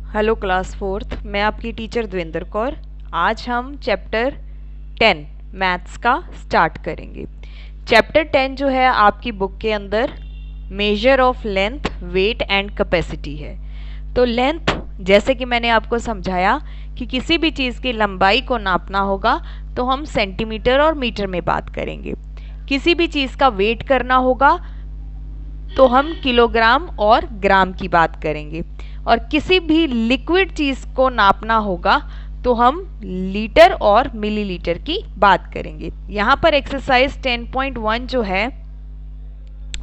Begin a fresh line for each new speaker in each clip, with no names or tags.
Hello class fourth, मैं आपकी teacher Devendra Kaur. आज हम चैप्टर 10 मैथ्स का स्टार्ट करेंगे। चैप्टर 10 जो है आपकी बुक के अंदर measure of length, weight and capacity है। तो लेंथ, जैसे कि मैंने आपको समझाया कि किसी भी चीज़ की लंबाई को नापना होगा तो हम सेंटीमीटर और मीटर में बात करेंगे। किसी भी चीज़ का वेट करना होगा तो हम किलोग्राम और ग्राम की बात करेंगे, और किसी भी लिक्विड चीज़ को नापना होगा तो हम लीटर और मिलीलीटर की बात करेंगे। यहाँ पर एक्सरसाइज 10.1 जो है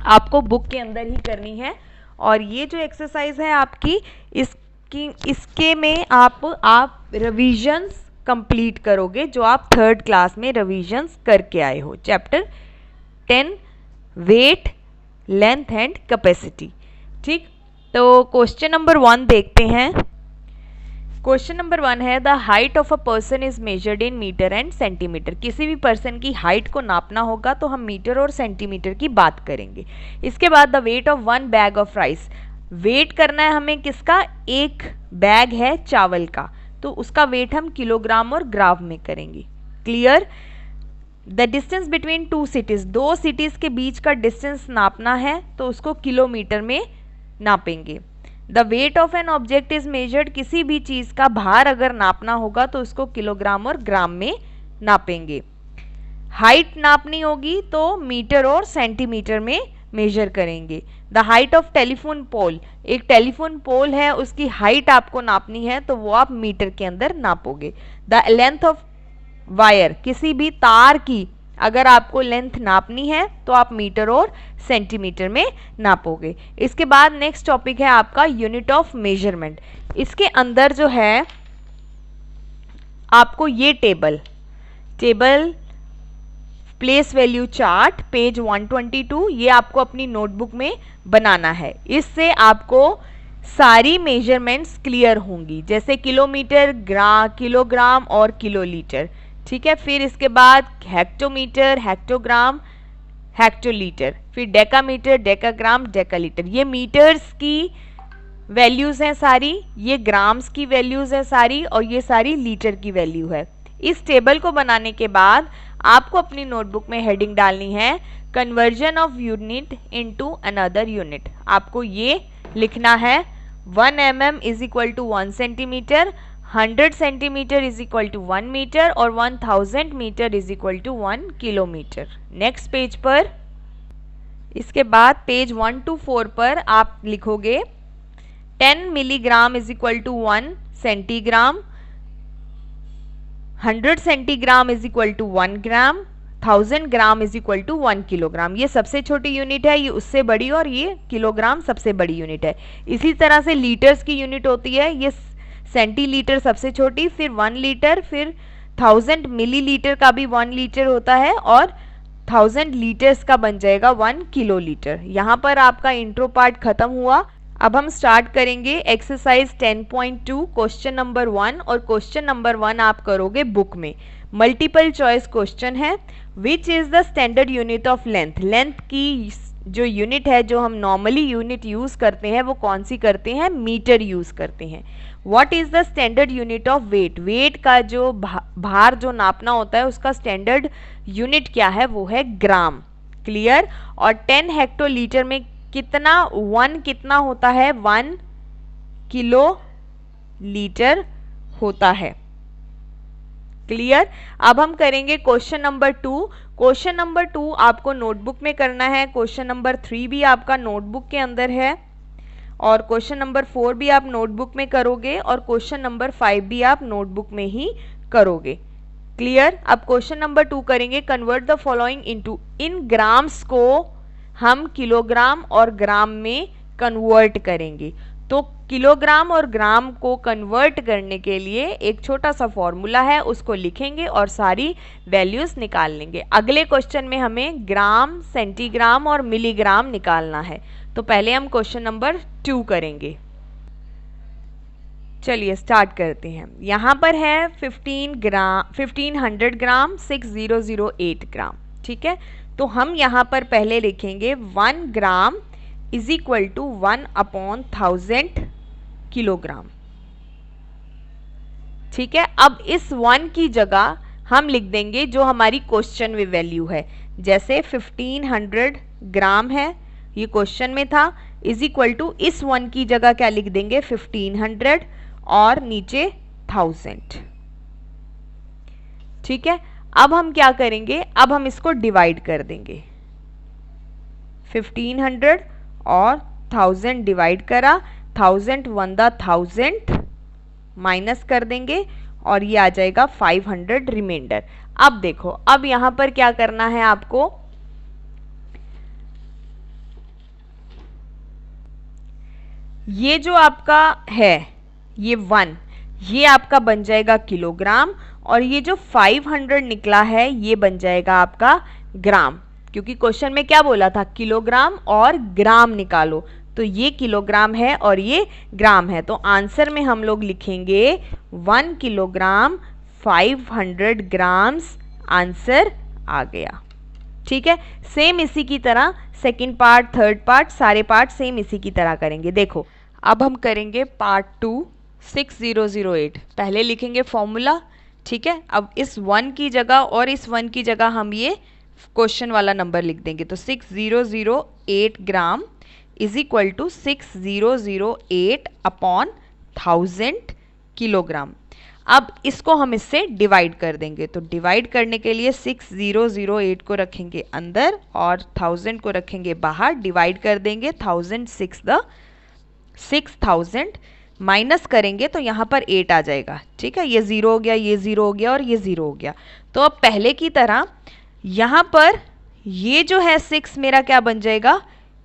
आपको बुक के अंदर ही करनी है, और ये जो एक्सरसाइज है आपकी इसके में आप रिविजन्स कंप्लीट करोगे, जो आप थर्ड क्लास में रिविजन्स करके आए हो। Chapter 10 weight, length and capacity. ठीक, तो क्वेश्चन नंबर 1 देखते हैं। क्वेश्चन नंबर 1 है the height of a person is measured in metre and centimetre. किसी भी पर्सन की हाइट को नापना होगा तो हम मीटर और सेंटीमीटर की बात करेंगे। इसके बाद the weight of 1 bag of rice. Weight करना है हमें किसका? एक बैग है चावल का, तो उसका वेट हम किलोग्राम और ग्राम में करेंगे। Clear? The distance between two cities, दो सिटीज के बीच का डिस्टेंस नापना है तो उसको किलोमीटर में नापेंगे। The weight of an object is measured, किसी भी चीज का भार अगर नापना होगा तो उसको किलोग्राम और ग्राम में नापेंगे। हाइट नापनी होगी तो मीटर और सेंटीमीटर में मेजर करेंगे। द हाइट ऑफ टेलीफोन पोल, एक टेलीफोन पोल है उसकी हाइट आपको नापनी है तो वो आप मीटर के अंदर नापोगे। द लेंथ ऑफ वायर, किसी भी तार की अगर आपको लेंथ नापनी है तो आप मीटर और सेंटीमीटर में नापोगे। इसके बाद नेक्स्ट टॉपिक है आपका यूनिट ऑफ मेजरमेंट। इसके अंदर जो है आपको ये table place value chart page 122 ये आपको अपनी नोटबुक में बनाना है। इससे आपको सारी मेजरमेंट्स क्लियर होंगी, जैसे किलोमीटर, किलोग्राम और किलोलीटर। ठीक है, फिर इसके बाद हेक्टोमीटर, हेक्टोग्राम, हेक्टोलीटर, फिर डेकामीटर, डेकाग्राम, डेकालीटर। ये मीटर्स की वैल्यूज हैं सारी, ये ग्राम्स की वैल्यूज हैं सारी, और ये सारी लीटर की वैल्यू है। इस टेबल को बनाने के बाद आपको अपनी नोटबुक में हेडिंग डालनी है conversion of unit into another unit. आपको ये लिखना है 1 mm is equal to 1 centimetre, 100 centimetre is equal to 1 metre, और 1000 metre is equal to 1 kilometre. Next page पर, इसके बाद पेज 1 to 4 पर आप लिखोगे 10 milligram is equal to 1 centigram, 100 centigram is equal to 1 gram, 1000 gram is equal to 1 kilogram. ये सबसे छोटी यूनिट है, ये उससे बड़ी, और ये किलोग्राम सबसे बड़ी यूनिट है। इसी तरह से लीटर्स की यूनिट होती है, ये सेंटीलीटर सबसे छोटी, फिर 1 लीटर, फिर 1000 मिलीलीटर का भी 1 लीटर होता है, और 1000 लीटर्स का बन जाएगा 1 किलोलीटर। यहाँ पर आपका इंट्रो पार्ट खत्म हुआ। अब हम स्टार्ट करेंगे एक्सरसाइज 10.2 क्वेश्चन नंबर 1, और क्वेश्चन नंबर 1 आप करोगे बुक में। मल्टीपल चॉइस क्वेश्चन है। Which is the standard unit of length. Length की जो यूनिट है, जो हम नॉर्मली यूनिट यूज करते हैं, वो कौन सी करते हैं? मीटर यूज करते हैं। What is the standard unit of weight. Weight का जो भार जो नापना होता है उसका स्टैंडर्ड यूनिट क्या है? वो है ग्राम। क्लियर? और 10 हेक्टोलीटर में कितना 1 कितना होता है? 1 किलो लीटर होता है। क्लियर? अब हम करेंगे क्वेश्चन नंबर 2। क्वेश्चन नंबर 2 आपको नोटबुक में करना है। क्वेश्चन नंबर 3 भी आपका नोटबुक के अंदर है, और क्वेश्चन नंबर 4 भी आप नोटबुक में करोगे, और क्वेश्चन नंबर 5 भी आप नोटबुक में ही करोगे। क्लियर? अब क्वेश्चन नंबर 2 करेंगे convert the following into. In grams को हम किलोग्राम और ग्राम में कन्वर्ट करेंगे। तो किलोग्राम और ग्राम को कन्वर्ट करने के लिए एक छोटा सा फॉर्मूला है, उसको लिखेंगे और सारी वैल्यूज निकाल लेंगे। अगले क्वेश्चन में हमें ग्राम, सेंटीग्राम और मिलीग्राम निकालना है। तो पहले हम क्वेश्चन नंबर 2 करेंगे। चलिए स्टार्ट करते हैं। यहाँ पर है 1500 ग्राम, 6008 ग्राम। ठीक है, तो हम यहाँ पर पहले लिखेंगे 1 gram is equal to 1/1000 kilogram. ठीक है, अब इस 1 की जगह हम लिख देंगे जो हमारी क्वेश्चन में वैल्यू है, जैसे 1500 ग्राम है, ये क्वेश्चन में था, इज इक्वल टू इस 1 की जगह क्या लिख देंगे 1500 और नीचे 1000। ठीक है, अब हम क्या करेंगे, अब हम इसको डिवाइड कर देंगे, 1500 और 1000 डिवाइड करा, 1000 वन द 1000 माइनस कर देंगे और ये आ जाएगा 500 रिमाइंडर। अब देखो, अब यहां पर क्या करना है आपको, ये जो आपका है ये 1, ये आपका बन जाएगा किलोग्राम, और ये जो 500 निकला है ये बन जाएगा आपका ग्राम, क्योंकि क्वेश्चन में क्या बोला था, किलोग्राम और ग्राम निकालो, तो ये किलोग्राम है और ये ग्राम है, तो आंसर में हम लोग लिखेंगे 1 किलोग्राम 500 ग्राम्स, आंसर आ गया। ठीक है, सेम इसी की तरह सेकंड पार्ट, थर्ड पार्ट, सारे पार्ट सेम इसी की तरह करेंगे। देखो, अब हम करेंगे पार्ट 2 6008। पहले लिखेंगे फॉर्मूला, ठीक है, अब इस 1 की जगह और इस 1 की जगह हम ये क्वेश्चन वाला नंबर लिख देंगे, तो 6008 gram is equal to 6008 upon 1000 kilogram. अब इसको हम इससे डिवाइड कर देंगे, तो डिवाइड करने के लिए 6008 को रखेंगे अंदर और 1000 को रखेंगे बाहर, डिवाइड कर देंगे 1000 6000 माइनस करेंगे तो यहाँ पर 8 आ जाएगा। ठीक है, ये 0 हो गया, ये 0 हो गया और ये 0 हो गया। तो अब पहले की तरह यहाँ पर ये जो है 6 मेरा क्या बन जाएगा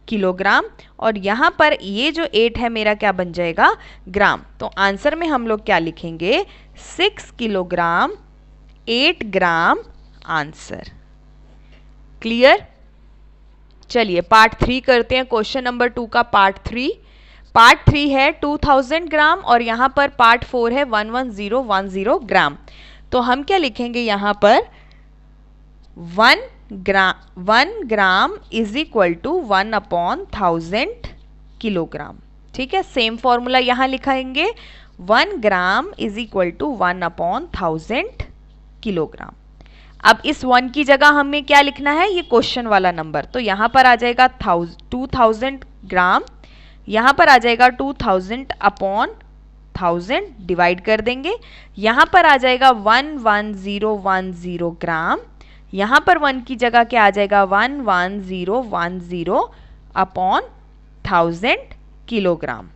किलोग्राम, और यहाँ पर ये जो 8 है मेरा क्या बन जाएगा ग्राम। तो आंसर में हम लोग क्या लिखेंगे 6 किलोग्राम 8 ग्राम, आंसर। क्लियर। चलिए पार्ट 3 करते हैं, क्वेश्चन नंबर 2 का पार्ट 3। पार्ट 3 है 2000 ग्राम और यहाँ पर पार्ट 4 है 11010 ग्राम। तो हम क्या लिखेंगे यहाँ पर 1 gram is equal to 1 upon 1000 kilogram. ठीक है, सेम फॉर्मूला यहाँ लिखाएंगे, 1 gram is equal to 1 upon 1000 kilogram. अब इस 1 की जगह हमें क्या लिखना है, ये क्वेश्चन वाला नंबर, तो यहाँ पर आ जाएगा 2000 ग्राम, यहाँ पर आ जाएगा 2000 अपॉन 1000, डिवाइड कर देंगे, यहाँ पर आ जाएगा 11010 ग्राम, यहाँ पर 1 की जगह क्या आ जाएगा 11010 अपॉन 1000 किलोग्राम,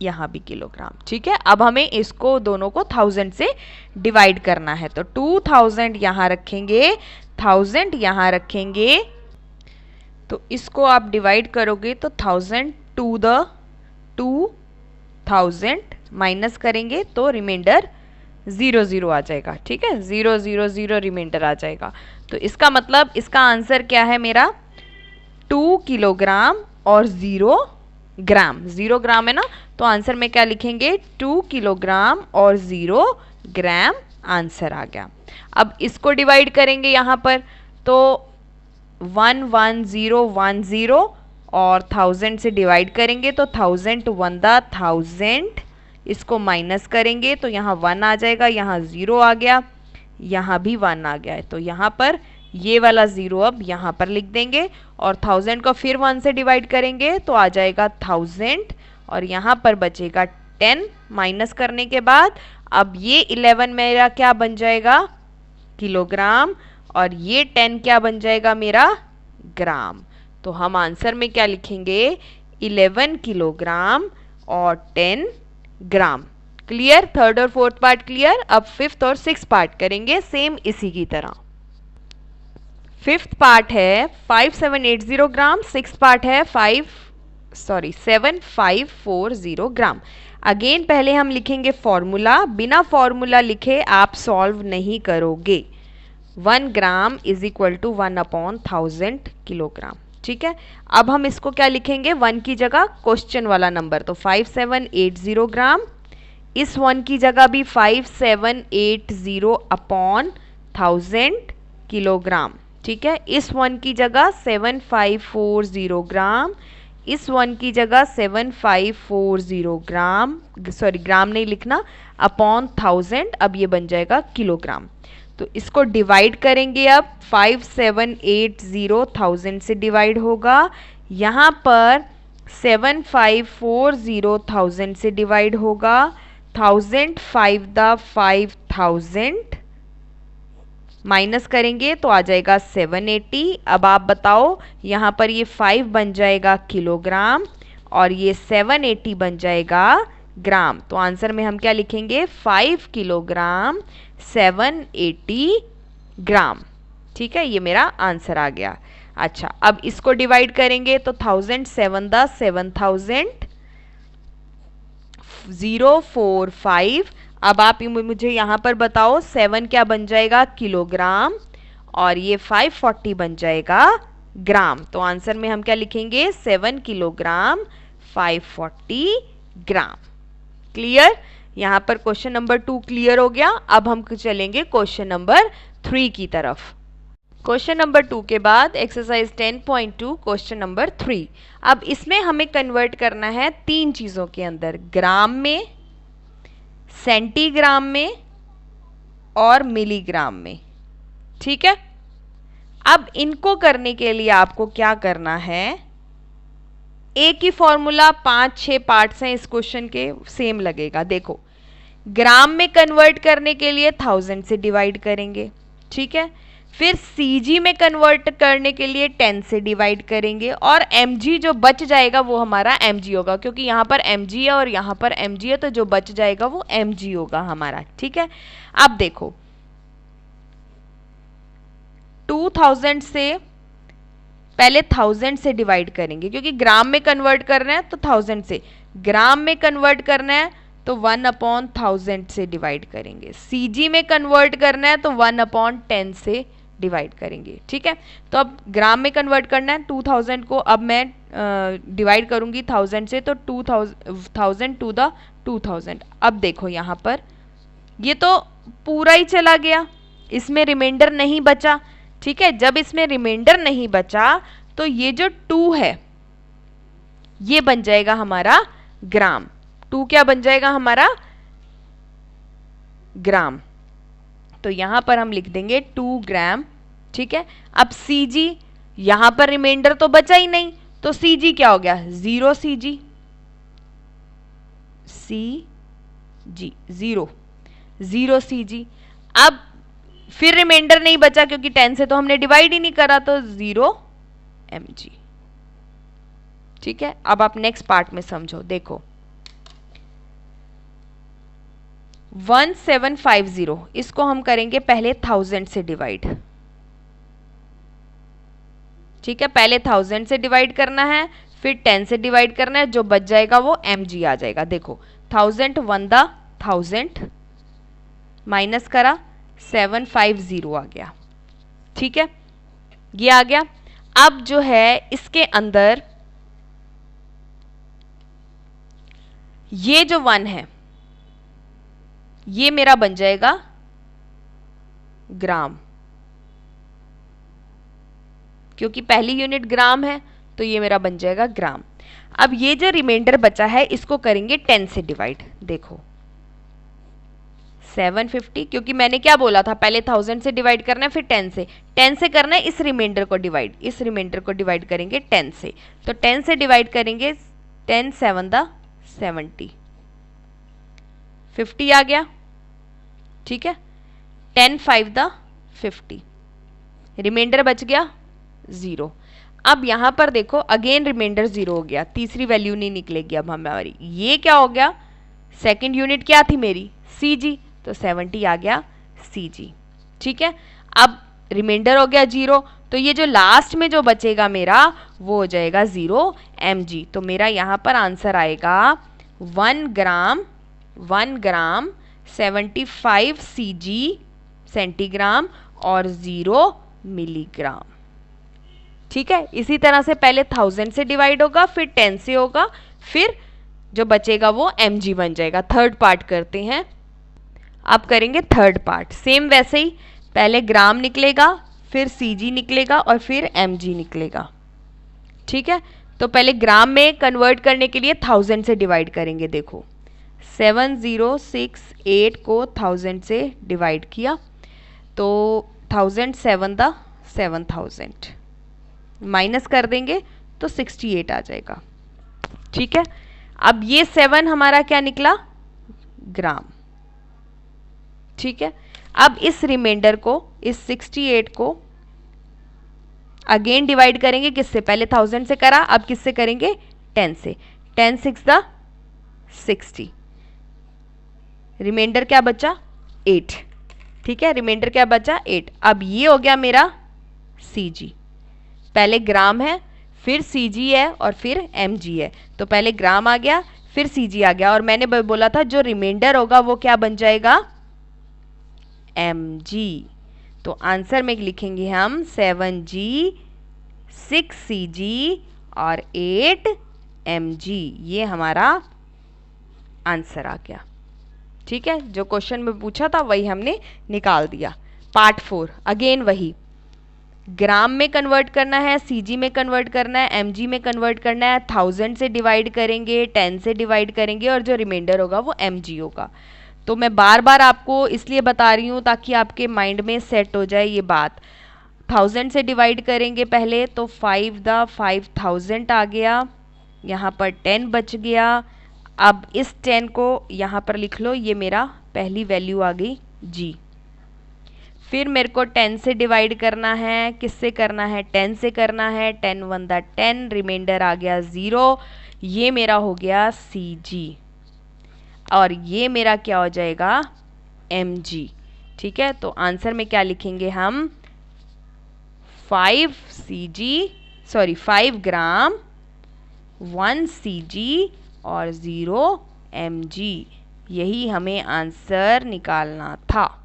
यहाँ भी किलोग्राम। ठीक है, अब हमें इसको दोनों को 1000 से डिवाइड करना है, तो 2000 यहाँ रखेंगे, 1000 यहाँ रखेंगे, तो इसको आप डिवाइड करोगे तो 1000 टू द 2000 माइनस करेंगे तो रिमाइंडर 00 आ जाएगा। ठीक है, 000 रिमाइंडर आ जाएगा। तो इसका मतलब इसका आंसर क्या है मेरा 2 किलोग्राम और 0 ग्राम, 0 ग्राम है ना, तो आंसर में क्या लिखेंगे 2 किलोग्राम और 0 ग्राम, आंसर आ गया। अब इसको डिवाइड करेंगे यहाँ पर, तो 11010 और 1000 से डिवाइड करेंगे तो 1000 वन द 1000, इसको माइनस करेंगे तो यहाँ 1 आ जाएगा, यहाँ 0 आ गया, यहाँ भी 1 आ गया है, तो यहाँ पर ये वाला 0 अब यहाँ पर लिख देंगे और 1000 को फिर 1 से डिवाइड करेंगे तो आ जाएगा 1000 और यहाँ पर बचेगा 10, माइनस करने के बाद अब ये 11 मेरा क्या बन जाएगा किलोग्राम और ये 10 क्या बन जाएगा मेरा ग्राम। तो हम आंसर में क्या लिखेंगे 11 किलोग्राम और 10 ग्राम। क्लियर, थर्ड और फोर्थ पार्ट क्लियर। अब फिफ्थ और सिक्स पार्ट करेंगे सेम इसी की तरह। फिफ्थ पार्ट है 5780 ग्राम, सिक्स पार्ट है 7540 ग्राम। अगेन पहले हम लिखेंगे फॉर्मूला, बिना फॉर्मूला लिखे आप सॉल्व नहीं करोगे। 1 gram is equal to 1 upon 1000 kilogram. ठीक है, अब हम इसको क्या लिखेंगे 1 की जगह क्वेश्चन वाला नंबर, तो 5780 ग्राम, इस 1 की जगह भी 5780 अपॉन 1000 किलोग्राम। ठीक है, इस 1 की जगह 7540 ग्राम, इस 1 की जगह 7540 ग्राम, सॉरी ग्राम नहीं लिखना, अपॉन 1000, अब ये बन जाएगा किलोग्राम। तो इसको डिवाइड करेंगे, अब 5780 से डिवाइड होगा, यहाँ पर 7540 से डिवाइड होगा, 1000 5 द 5000 माइनस करेंगे तो आ जाएगा 780। अब आप बताओ, यहाँ पर ये 5 बन जाएगा किलोग्राम और ये 780 बन जाएगा ग्राम। तो आंसर में हम क्या लिखेंगे, 5 किलोग्राम 780 ग्राम। ठीक है, ये मेरा आंसर आ गया। अच्छा, अब इसको डिवाइड करेंगे तो 1000 7 द 7000 045। अब आप मुझे यहाँ पर बताओ 7 क्या बन जाएगा, किलोग्राम, और ये 540 बन जाएगा ग्राम। तो आंसर में हम क्या लिखेंगे, 7 किलोग्राम 540 ग्राम। क्लियर? यहाँ पर क्वेश्चन नंबर 2 क्लियर हो गया। अब हम चलेंगे क्वेश्चन नंबर 3 की तरफ। क्वेश्चन नंबर 2 के बाद एक्सरसाइज 10.2 क्वेश्चन नंबर 3। अब इसमें हमें कन्वर्ट करना है 3 चीज़ों के अंदर, ग्राम में, सेंटीग्राम में और मिलीग्राम में। ठीक है, अब इनको करने के लिए आपको क्या करना है, एक ही फॉर्मूला 5-6 पार्ट्स हैं इस क्वेश्चन के, सेम लगेगा। देखो, ग्राम में कन्वर्ट करने के लिए 1000 से डिवाइड करेंगे, ठीक है, फिर सीजी में कन्वर्ट करने के लिए 10 से डिवाइड करेंगे, और mg जो बच जाएगा वो हमारा mg होगा, क्योंकि यहाँ पर mg है और यहाँ पर mg है, तो जो बच जाएगा वो mg होगा हमारा। ठीक है, अब देखो 2000 से पहले 1000 से डिवाइड करेंगे, क्योंकि ग्राम में कन्वर्ट करना है तो 1000 से, ग्राम में कन्वर्ट करना है तो 1/1000 से डिवाइड करेंगे, सीजी में कन्वर्ट करना है तो 1/10 से डिवाइड करेंगे। ठीक है, तो अब ग्राम में कन्वर्ट करना है 2000 को, अब मैं डिवाइड करूंगी 1000 से, तो 2000 टू द 2000। अब देखो यहाँ पर ये तो पूरा ही चला गया, इसमें रिमाइंडर नहीं बचा। ठीक है, जब इसमें रिमाइंडर नहीं बचा तो ये जो 2 है ये बन जाएगा हमारा ग्राम। 2 क्या बन जाएगा हमारा, ग्राम। तो यहां पर हम लिख देंगे 2 ग्राम। ठीक है, अब सीजी, यहां पर रिमाइंडर तो बचा ही नहीं, तो सीजी क्या हो गया, 0 सीजी, सीजी 0 सीजी। अब फिर रिमाइंडर नहीं बचा, क्योंकि 10 से तो हमने डिवाइड ही नहीं करा, तो 0 mg। ठीक है, अब आप नेक्स्ट पार्ट में समझो। देखो 1750, इसको हम करेंगे पहले 1000 से डिवाइड। ठीक है, पहले 1000 से डिवाइड करना है, फिर 10 से डिवाइड करना है, जो बच जाएगा वो mg आ जाएगा। देखो 1000 1000 माइनस करा, 750 आ गया। ठीक है, ये आ गया। अब जो है इसके अंदर ये जो 1 है ये मेरा बन जाएगा ग्राम, क्योंकि पहली यूनिट ग्राम है, तो ये मेरा बन जाएगा ग्राम। अब ये जो रिमाइंडर बचा है इसको करेंगे 10 से डिवाइड। देखो 750, क्योंकि मैंने क्या बोला था, पहले 1000 से डिवाइड करना है, फिर 10 से करना है इस रिमाइंडर को डिवाइड, इस रिमाइंडर को डिवाइड करेंगे 10 से, तो 10 से डिवाइड करेंगे, 10 7 द 70, 50 आ गया। ठीक है, 10 5 द 50, रिमाइंडर बच गया 0। अब यहां पर देखो अगेन रिमाइंडर 0 हो गया, तीसरी वैल्यू नहीं निकलेगी अब हमारी। ये क्या हो गया, सेकंड यूनिट क्या थी मेरी, सीजी, तो 70 आ गया सीजी। ठीक है, अब रिमाइंडर हो गया 0, तो ये जो लास्ट में जो बचेगा मेरा वो हो जाएगा 0 mg। तो मेरा यहाँ पर आंसर आएगा 1 ग्राम 75 सीजी सेंटीग्राम और 0 मिलीग्राम। ठीक है, इसी तरह से पहले 1000 से डिवाइड होगा, फिर 10 से होगा, फिर जो बचेगा वो mg बन जाएगा। थर्ड पार्ट करते हैं, अब करेंगे थर्ड पार्ट। सेम वैसे ही, पहले ग्राम निकलेगा, फिर सीजी निकलेगा और फिर mg निकलेगा। ठीक है, तो पहले ग्राम में कन्वर्ट करने के लिए 1000 से डिवाइड करेंगे। देखो 7068 को 1000 से डिवाइड किया तो 7000 माइनस कर देंगे तो 68 आ जाएगा। ठीक है, अब ये 7 हमारा क्या निकला, ग्राम। ठीक है, अब इस रिमाइंडर को, इस 68 को अगेन डिवाइड करेंगे किससे, पहले 1000 से करा, अब किससे करेंगे, 10 से। 10 6 द 60, रिमाइंडर क्या बचा, 8। ठीक है, रिमाइंडर क्या बचा, 8। अब ये हो गया मेरा CG। पहले ग्राम है, फिर CG है और फिर MG है। तो पहले ग्राम आ गया, फिर CG आ गया, और मैंने बोला था जो रिमाइंडर होगा वो क्या बन जाएगा, MG। तो आंसर में लिखेंगे हम 7G, 6CG और 8MG। ये हमारा आंसर आ गया। ठीक है, जो क्वेश्चन में पूछा था वही हमने निकाल दिया। पार्ट 4 अगेन वही, ग्राम में कन्वर्ट करना है, CG में कन्वर्ट करना है, MG में कन्वर्ट करना है। 1000 से डिवाइड करेंगे, 10 से डिवाइड करेंगे और जो रिमाइंडर होगा वो MG होगा। तो मैं बार बार आपको इसलिए बता रही हूँ ताकि आपके माइंड में सेट हो जाए ये बात। 1000 से डिवाइड करेंगे पहले तो 5000 आ गया, यहाँ पर 10 बच गया। अब इस 10 को यहाँ पर लिख लो, ये मेरा पहली वैल्यू आ गई G। फिर मेरे को 10 से डिवाइड करना है, किससे करना है, 10 से करना है। 10 1 द 10, रिमाइंडर आ गया 0, ये मेरा हो गया CG और ये मेरा क्या हो जाएगा, MG। ठीक है, तो आंसर में क्या लिखेंगे हम, 5 ग्राम, 1 CG और 0 MG। यही हमें आंसर निकालना था।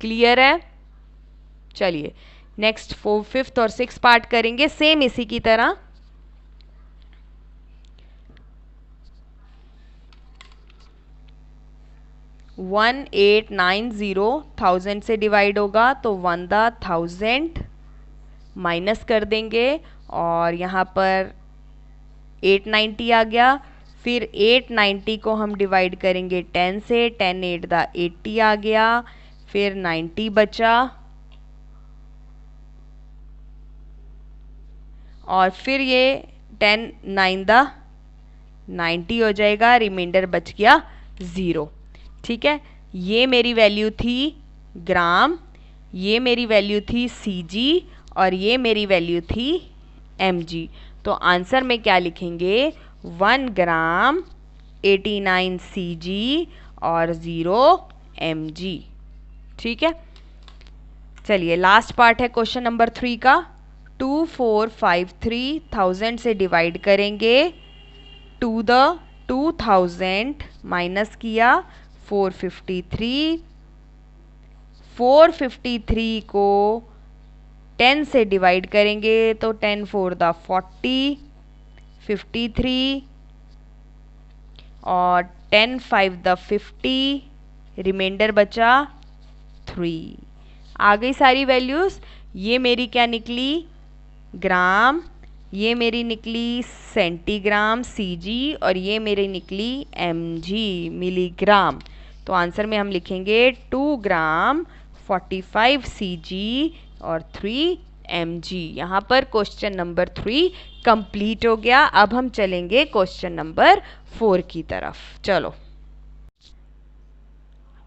क्लियर है? चलिए नेक्स्ट 4th 5th और 6th पार्ट करेंगे सेम इसी की तरह। वन 1000 से डिवाइड होगा तो 1000 माइनस कर देंगे और यहाँ पर 890 आ गया। फिर 890 को हम डिवाइड करेंगे 10 से, 10 8 द 80 आ गया। फिर 90 बचा और फिर ये 10 9 द 90 हो जाएगा, रिमाइंडर बच गया 0। ठीक है, ये मेरी वैल्यू थी ग्राम, ये मेरी वैल्यू थी CG और ये मेरी वैल्यू थी MG। तो आंसर में क्या लिखेंगे, 1 ग्राम 89 CG और 0 MG। ठीक है, चलिए लास्ट पार्ट है क्वेश्चन नंबर 3 का। 2453 1000 से डिवाइड करेंगे, टू द 2000 माइनस किया 453 को 10 से डिवाइड करेंगे तो 10 4 द 40, 53 और 10 5 द 50, रिमाइंडर बचा 3। आ गई सारी वैल्यूज़। ये मेरी क्या निकली, ग्राम, ये मेरी निकली सेंटीग्राम CG और ये मेरी निकली MG मिलीग्राम। तो आंसर में हम लिखेंगे 2 ग्राम 45 CG और 3 MG। यहाँ पर क्वेश्चन नंबर 3 कंप्लीट हो गया। अब हम चलेंगे क्वेश्चन नंबर 4 की तरफ। चलो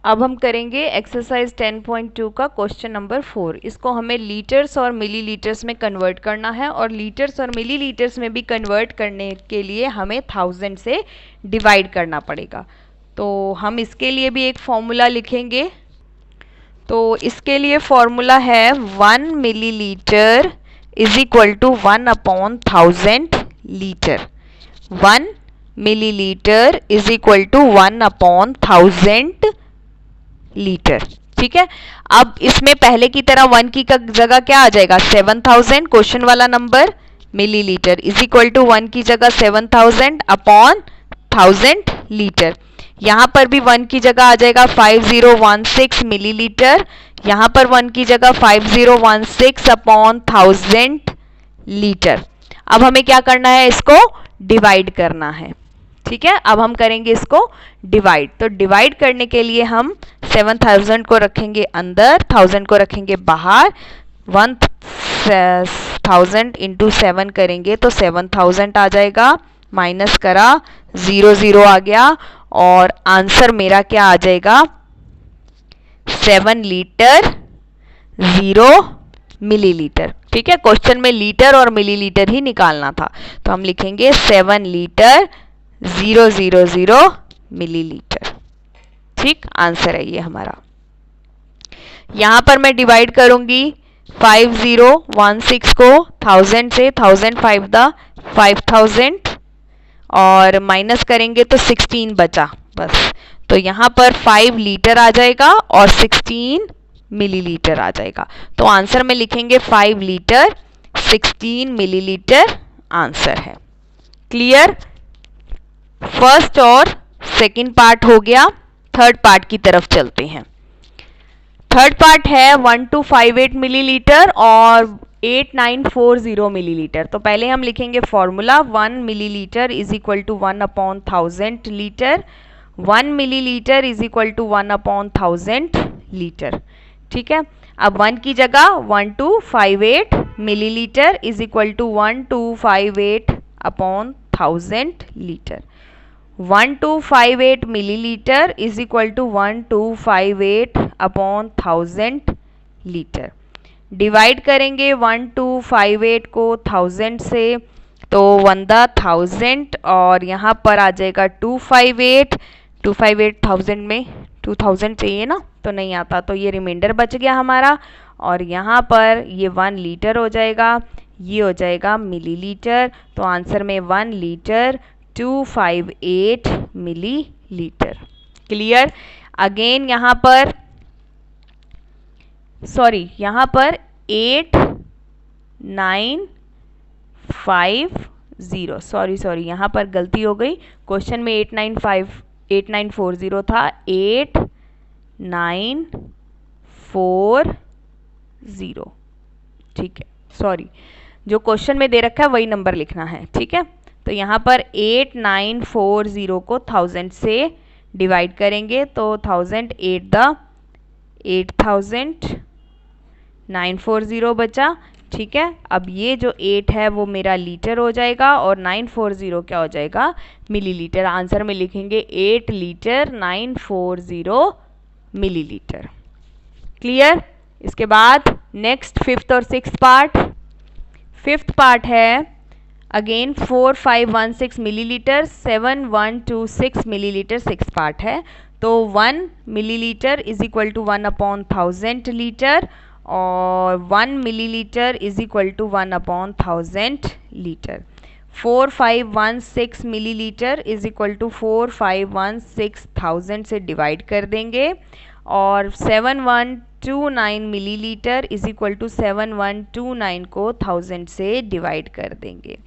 अब हम करेंगे एक्सरसाइज 10.2 का क्वेश्चन नंबर 4। इसको हमें लीटर्स और मिलीलीटर्स में कन्वर्ट करना है और लीटर्स और मिलीलीटर्स में भी कन्वर्ट करने के लिए हमें 1000 से डिवाइड करना पड़ेगा। तो हम इसके लिए भी एक फॉर्मूला लिखेंगे। तो इसके लिए फॉर्मूला है 1 millilitre is equal to 1/1000 litre. 1 millilitre is equal to 1/1000 litre. ठीक है, अब इसमें पहले की तरह 1 की जगह क्या आ जाएगा, 7000 क्वेश्चन वाला नंबर, मिलीलीटर इज इक्वल टू 1 की जगह 7000 अपॉन 1000 लीटर। यहाँ पर भी 1 की जगह आ जाएगा 5016 मिलीलीटर, यहाँ पर 1 की जगह 5016 अपॉन 1000 लीटर। अब हमें क्या करना है, इसको डिवाइड करना है। ठीक है, अब हम करेंगे इसको डिवाइड। तो डिवाइड करने के लिए हम 7000 को रखेंगे अंदर, 1000 को रखेंगे बाहर। 1000 इंटू 7 करेंगे तो 7000 आ जाएगा, माइनस करा 0 0 आ गया, और आंसर मेरा क्या आ जाएगा, 7 लीटर 0 मिलीलीटर। ठीक है, क्वेश्चन में लीटर और मिलीलीटर ही निकालना था, तो हम लिखेंगे 7 लीटर 000 मिलीलीटर। ठीक, आंसर है ये हमारा। यहां पर मैं डिवाइड करूंगी 5016 को 1000 से, 1005 द 5000, और माइनस करेंगे तो 16 बचा बस। तो यहां पर 5 लीटर आ जाएगा और 16 मिलीलीटर आ जाएगा। तो आंसर में लिखेंगे 5 लीटर 16 मिलीलीटर आंसर है। क्लियर? फर्स्ट और सेकंड पार्ट हो गया। थर्ड पार्ट की तरफ चलते हैं। थर्ड पार्ट है 1258 मिलीलीटर और 8940 मिलीलीटर। तो पहले हम लिखेंगे formula, 1 millilitre is equal to 1/1000 litre, 1 millilitre is equal to 1/1000 litre. ठीक है, अब 1 की जगह 1258 millilitre is equal to 1258/1000 litre. 1258 millilitre is equal to 1258/1000 litre. Divide करेंगे 1258 को 1000 से, तो 1000, और यहाँ पर आ जाएगा 258। 258,000 में 2000 चाहिए ना, तो नहीं आता, तो ये रिमाइंडर बच गया हमारा। और यहाँ पर ये 1 लीटर हो जाएगा, ये हो जाएगा मिलीलीटर। तो आंसर में 1 लीटर 258 मिलीलीटर। क्लियर? अगेन यहाँ पर यहाँ पर 8950, सॉरी यहाँ पर गलती हो गई। क्वेश्चन में 8940 था, 8940। ठीक है, सॉरी, जो क्वेश्चन में दे रखा है वही नंबर लिखना है। ठीक है, तो यहाँ पर 8940 को 1000 से डिवाइड करेंगे, तो 1000 8 द 8000, 940 बचा। ठीक है, अब ये जो 8 है वो मेरा लीटर हो जाएगा और 940 क्या हो जाएगा, मिलीलीटर। आंसर में लिखेंगे 8 लीटर 940 मिलीलीटर। क्लियर? इसके बाद नेक्स्ट फिफ्थ और सिक्स्थ पार्ट। फिफ्थ पार्ट है again 4516 millilitre, 7126 millilitre. Six part है, तो 1 millilitre is equal to 1/1000 litre, और 1 millilitre is equal to 1/1000 litre. 4516 millilitre is equal to 4516,000 से डिवाइड कर देंगे, और 7129 मिलीलीटर इज इक्वल टू 7129 को 1000 से डिवाइड कर देंगे।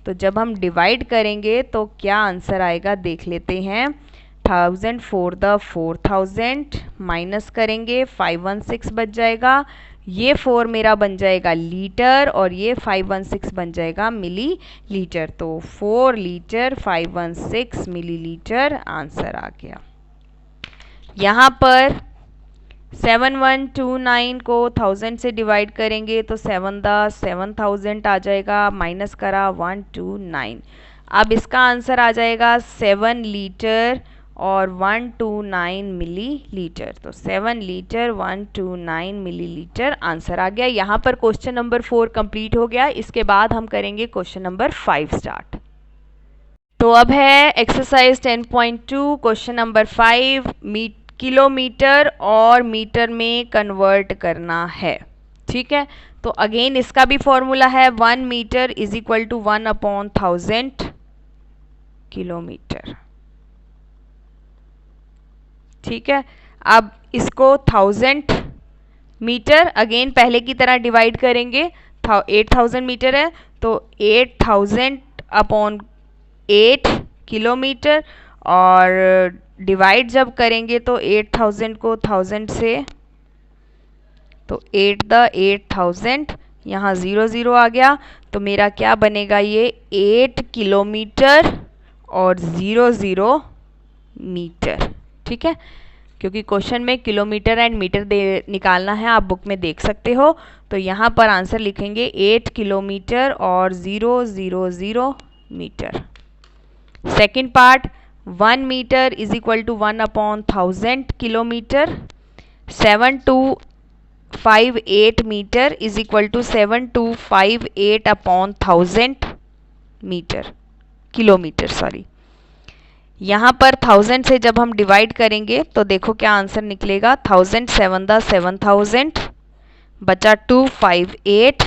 तो जब हम डिवाइड करेंगे तो क्या आंसर आएगा देख लेते हैं। 1000 4 द 4000, माइनस करेंगे 516 बच जाएगा, ये 4 मेरा बन जाएगा लीटर और ये 516 बन जाएगा मिली लीटर। तो 4 लीटर 516 मिलीलीटर आंसर आ गया। यहाँ पर 7129 को 1000 से डिवाइड करेंगे तो 7 द 7000 आ जाएगा, माइनस करा 129। अब इसका आंसर आ जाएगा 7 लीटर और 129 मिलीलीटर। तो 7 लीटर 129 मिलीलीटर आंसर आ गया। यहाँ पर क्वेश्चन नंबर 4 कंप्लीट हो गया। इसके बाद हम करेंगे क्वेश्चन नंबर 5 स्टार्ट। तो अब है एक्सरसाइज 10.2 क्वेश्चन नंबर 5, किलोमीटर और मीटर में कन्वर्ट करना है। ठीक है, तो अगेन इसका भी फॉर्मूला है 1 metre is equal to 1/1000 kilometre. ठीक है, अब इसको 1000 मीटर अगेन पहले की तरह डिवाइड करेंगे। 8000 मीटर है तो 8000/8 किलोमीटर, और डिवाइड जब करेंगे तो 8000 को 1000 से, तो 8 द 8000, यहाँ 0 0 आ गया, तो मेरा क्या बनेगा, ये 8 किलोमीटर और 0 0 मीटर। ठीक है, क्योंकि क्वेश्चन में किलोमीटर एंड मीटर निकालना है, आप बुक में देख सकते हो। तो यहाँ पर आंसर लिखेंगे 8 किलोमीटर और 0 0 0 metre. Second part, 1 metre is equal to 1/1000 kilometre. 7258 metre is equal to 7258/1000 metre, kilometre sorry. यहाँ पर 1000 से जब हम डिवाइड करेंगे तो देखो क्या आंसर निकलेगा, 1000 7 7000 बचा 258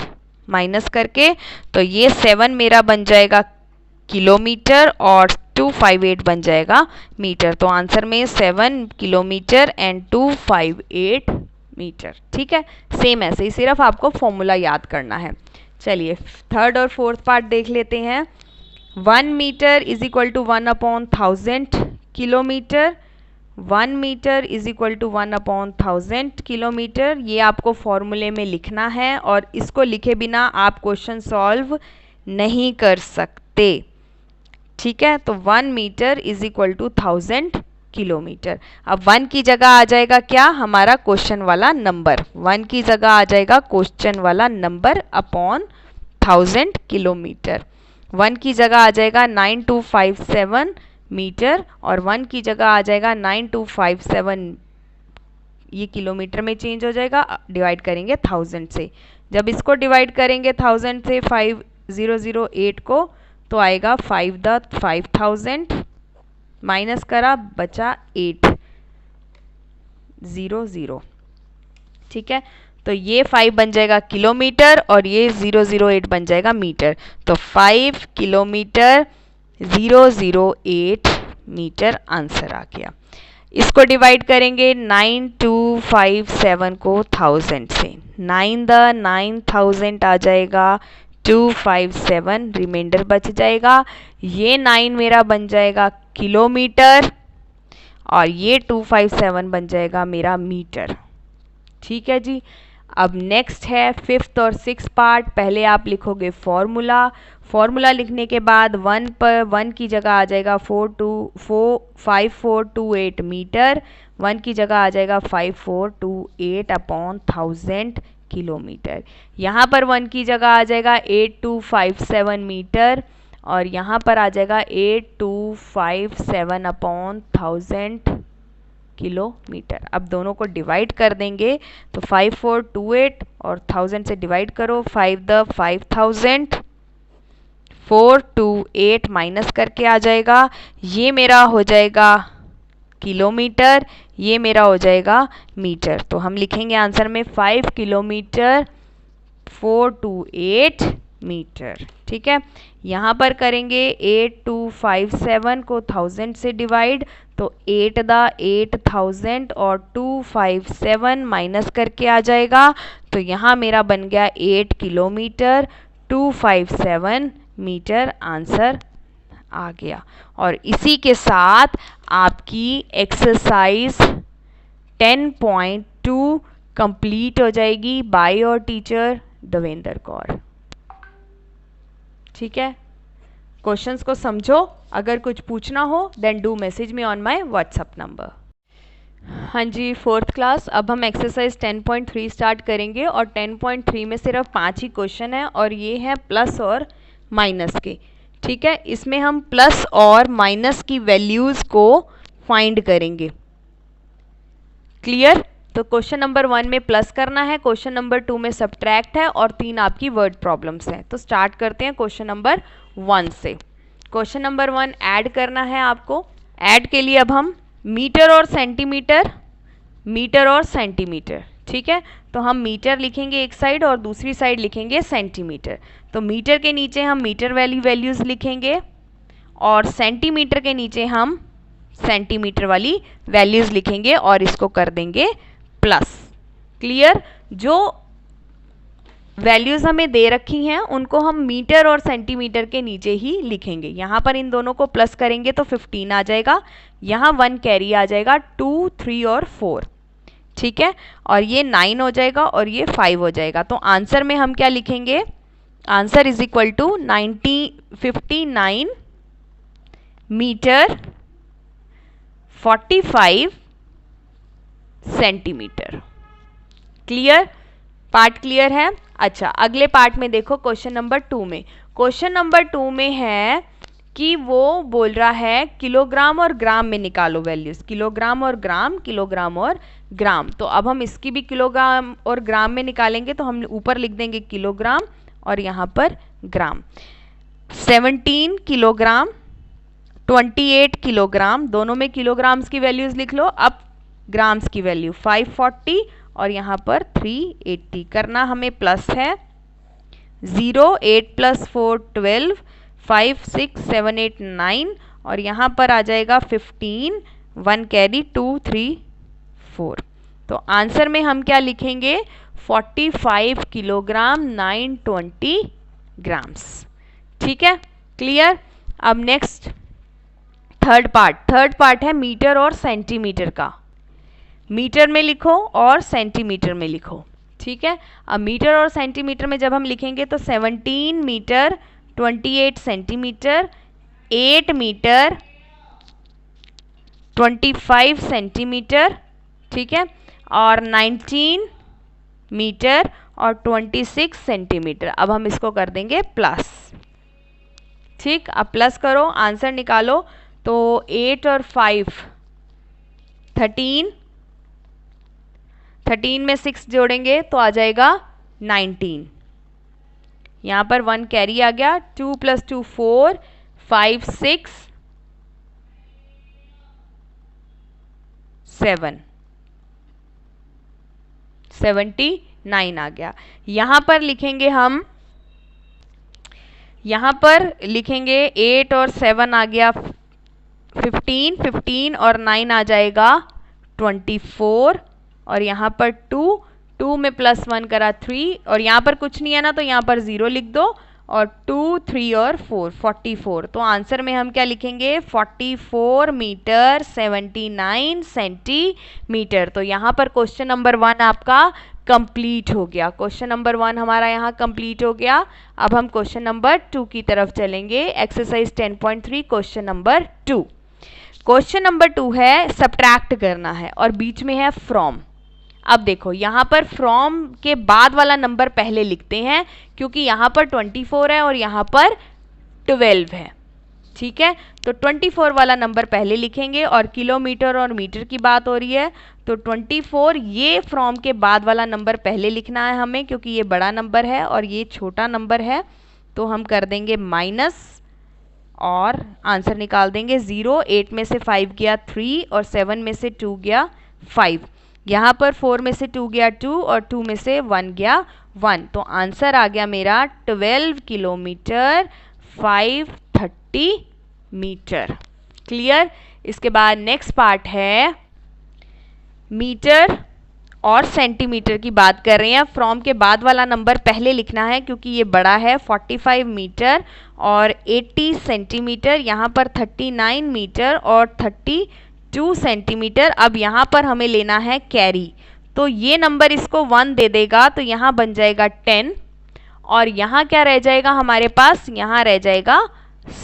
माइनस करके, तो ये 7 मेरा बन जाएगा किलोमीटर और 258 बन जाएगा मीटर। तो आंसर में 7 किलोमीटर एंड 258 मीटर। ठीक है, सेम ऐसे ही, सिर्फ आपको फॉर्मूला याद करना है। चलिए थर्ड और फोर्थ पार्ट देख लेते हैं। 1 metre is equal to 1/1000 kilometre. 1 metre is equal to 1/1000 kilometre, ये आपको फॉर्मूले में लिखना है और इसको लिखे बिना आप क्वेश्चन सॉल्व नहीं कर सकते। ठीक है, तो 1 metre is equal to 1000 kilometre. अब 1 की जगह आ जाएगा क्या, हमारा क्वेश्चन वाला नंबर। 1 की जगह आ जाएगा क्वेश्चन वाला नंबर अपॉन 1000 किलोमीटर। 1 की जगह आ जाएगा 9257 मीटर और 1 की जगह आ जाएगा 9257, ये किलोमीटर में चेंज हो जाएगा, डिवाइड करेंगे 1000 से। जब इसको डिवाइड करेंगे 1000 से 5008 को, तो आएगा 5 × 5000 माइनस करा, बचा 800। ठीक है, तो ये 5 बन जाएगा किलोमीटर और ये 008 बन जाएगा मीटर। तो 5 किलोमीटर 008 मीटर आंसर आ गया। इसको डिवाइड करेंगे 9257 को 1000 से, 9 × 9000 आ जाएगा 257, रिमाइंडर बच जाएगा। ये 9 मेरा बन जाएगा किलोमीटर और ये 257 बन जाएगा मेरा मीटर। ठीक है जी, अब नेक्स्ट है फिफ्थ और सिक्स पार्ट। पहले आप लिखोगे फॉर्मूला, फॉर्मूला लिखने के बाद 1 पर 1 की जगह आ जाएगा 5428 मीटर, 1 की जगह आ जाएगा 5428/1000 किलोमीटर। यहाँ पर 1 की जगह आ जाएगा 8257 मीटर और यहाँ पर आ जाएगा 8257/1000 किलोमीटर। अब दोनों को डिवाइड कर देंगे तो 5428 और 1000 से डिवाइड करो, 5 × 5000, 428 माइनस करके आ जाएगा, ये मेरा हो जाएगा किलोमीटर, ये मेरा हो जाएगा मीटर। तो हम लिखेंगे आंसर में 5 किलोमीटर 428 मीटर। ठीक है, यहाँ पर करेंगे 8257 को 1000 से डिवाइड, तो 8 × 8000 और 257 माइनस करके आ जाएगा, तो यहाँ मेरा बन गया 8 किलोमीटर 257 मीटर आंसर आ गया। और इसी के साथ आपकी एक्सरसाइज 10.2 कंप्लीट हो जाएगी by your teacher Devendra Kaur. ठीक है, क्वेश्चंस को समझो, अगर कुछ पूछना हो then do message me on my WhatsApp number. हाँ जी, फोर्थ क्लास, अब हम एक्सरसाइज 10.3 स्टार्ट करेंगे और 10.3 में सिर्फ 5 ही क्वेश्चन है और ये है प्लस और माइनस के। ठीक है, इसमें हम प्लस और माइनस की वैल्यूज़ को फाइंड करेंगे। क्लियर? तो क्वेश्चन नंबर 1 में प्लस करना है, क्वेश्चन नंबर 2 में सब्ट्रैक्ट है और 3 आपकी वर्ड प्रॉब्लम्स हैं। तो स्टार्ट करते हैं क्वेश्चन नंबर 1 से। क्वेश्चन नंबर 1 ऐड करना है आपको। ऐड के लिए अब हम मीटर और सेंटीमीटर, मीटर और सेंटीमीटर, ठीक है, तो हम मीटर लिखेंगे एक साइड और दूसरी साइड लिखेंगे सेंटीमीटर। तो मीटर के नीचे हम मीटर वाली वैल्यूज़ लिखेंगे और सेंटीमीटर के नीचे हम सेंटीमीटर वाली वैल्यूज़ लिखेंगे और इसको कर देंगे प्लस। क्लियर? जो वैल्यूज़ हमें दे रखी हैं उनको हम मीटर और सेंटीमीटर के नीचे ही लिखेंगे। यहाँ पर इन दोनों को प्लस करेंगे तो 15 आ जाएगा, यहाँ 1 कैरी आ जाएगा, 2, 3 और 4। ठीक है, और ये 9 हो जाएगा और ये 5 हो जाएगा। तो आंसर में हम क्या लिखेंगे, answer is equal to 59 metre 45 centimetre. Clear, part clear है। अच्छा, अगले पार्ट में देखो, क्वेश्चन नंबर 2 में, क्वेश्चन नंबर 2 में है कि वो बोल रहा है किलोग्राम और ग्राम में निकालो वैल्यूज, किलोग्राम और ग्राम, किलोग्राम और ग्राम। तो अब हम इसकी भी किलोग्राम और ग्राम में निकालेंगे, तो हम ऊपर लिख देंगे किलोग्राम और यहाँ पर ग्राम। 17 किलोग्राम, 28 किलोग्राम, दोनों में किलोग्राम्स की वैल्यूज लिख लो। अब ग्राम्स की वैल्यू 540 और यहाँ पर 380 करना हमें प्लस है। 0, 8 + 4 12, 5 6 7 8 9 और यहाँ पर आ जाएगा 15, 1 कैरी 2 3 4। तो आंसर में हम क्या लिखेंगे, 45 किलोग्राम 920 ग्राम्स। ठीक है, क्लियर। अब नेक्स्ट थर्ड पार्ट है मीटर और सेंटीमीटर का। मीटर में लिखो और सेंटीमीटर में लिखो। ठीक है, अब मीटर और सेंटीमीटर में जब हम लिखेंगे तो 17 मीटर 28 सेंटीमीटर, 8 मीटर 25 सेंटीमीटर, ठीक है, और 19 मीटर और 26 सेंटीमीटर। अब हम इसको कर देंगे प्लस। ठीक, अब प्लस करो, आंसर निकालो। तो 8 और 5 13, 13 में 6 जोड़ेंगे तो आ जाएगा 19। यहाँ पर 1 कैरी आ गया, 2 + 2 4, 5 6 7, 79 आ गया। यहाँ पर लिखेंगे हम, यहाँ पर लिखेंगे 8 और 7 आ गया 15, 15 और 9 आ जाएगा 24 और यहाँ पर 2 में +1 करा 3 और यहाँ पर कुछ नहीं है ना, तो यहाँ पर 0 लिख दो और 2 3 और 4 44। तो आंसर में हम क्या लिखेंगे, 44 मीटर 79 सेंटीमीटर। तो यहाँ पर क्वेश्चन नंबर 1 आपका कंप्लीट हो गया। क्वेश्चन नंबर 1 हमारा यहाँ कंप्लीट हो गया। अब हम क्वेश्चन नंबर 2 की तरफ चलेंगे। Exercise 10.3 question number 2। Question number 2 है सब्ट्रैक्ट करना है और बीच में है फ्रॉम। अब देखो, यहाँ पर फ्रॉम के बाद वाला नंबर पहले लिखते हैं क्योंकि यहाँ पर 24 है और यहाँ पर 12 है। ठीक है, तो 24 वाला नंबर पहले लिखेंगे और किलोमीटर और मीटर की बात हो रही है तो 24, ये फ्रॉम के बाद वाला नंबर पहले लिखना है हमें क्योंकि ये बड़ा नंबर है और ये छोटा नंबर है। तो हम कर देंगे माइनस और आंसर निकाल देंगे 0। 8 में से 5 गया 3 और 7 में से 2 गया 5। यहाँ पर 4 में से 2 गया 2 और 2 में से 1 गया 1। तो आंसर आ गया मेरा 12 किलोमीटर 530 मीटर। क्लियर। इसके बाद नेक्स्ट पार्ट है मीटर और सेंटीमीटर की बात कर रहे हैं। फ्रॉम के बाद वाला नंबर पहले लिखना है क्योंकि ये बड़ा है। 45 मीटर और 80 सेंटीमीटर, यहाँ पर 39 मीटर और 32 सेंटीमीटर। अब यहाँ पर हमें लेना है कैरी, तो ये नंबर इसको 1 दे देगा तो यहाँ बन जाएगा 10 और यहाँ क्या रह जाएगा हमारे पास, यहाँ रह जाएगा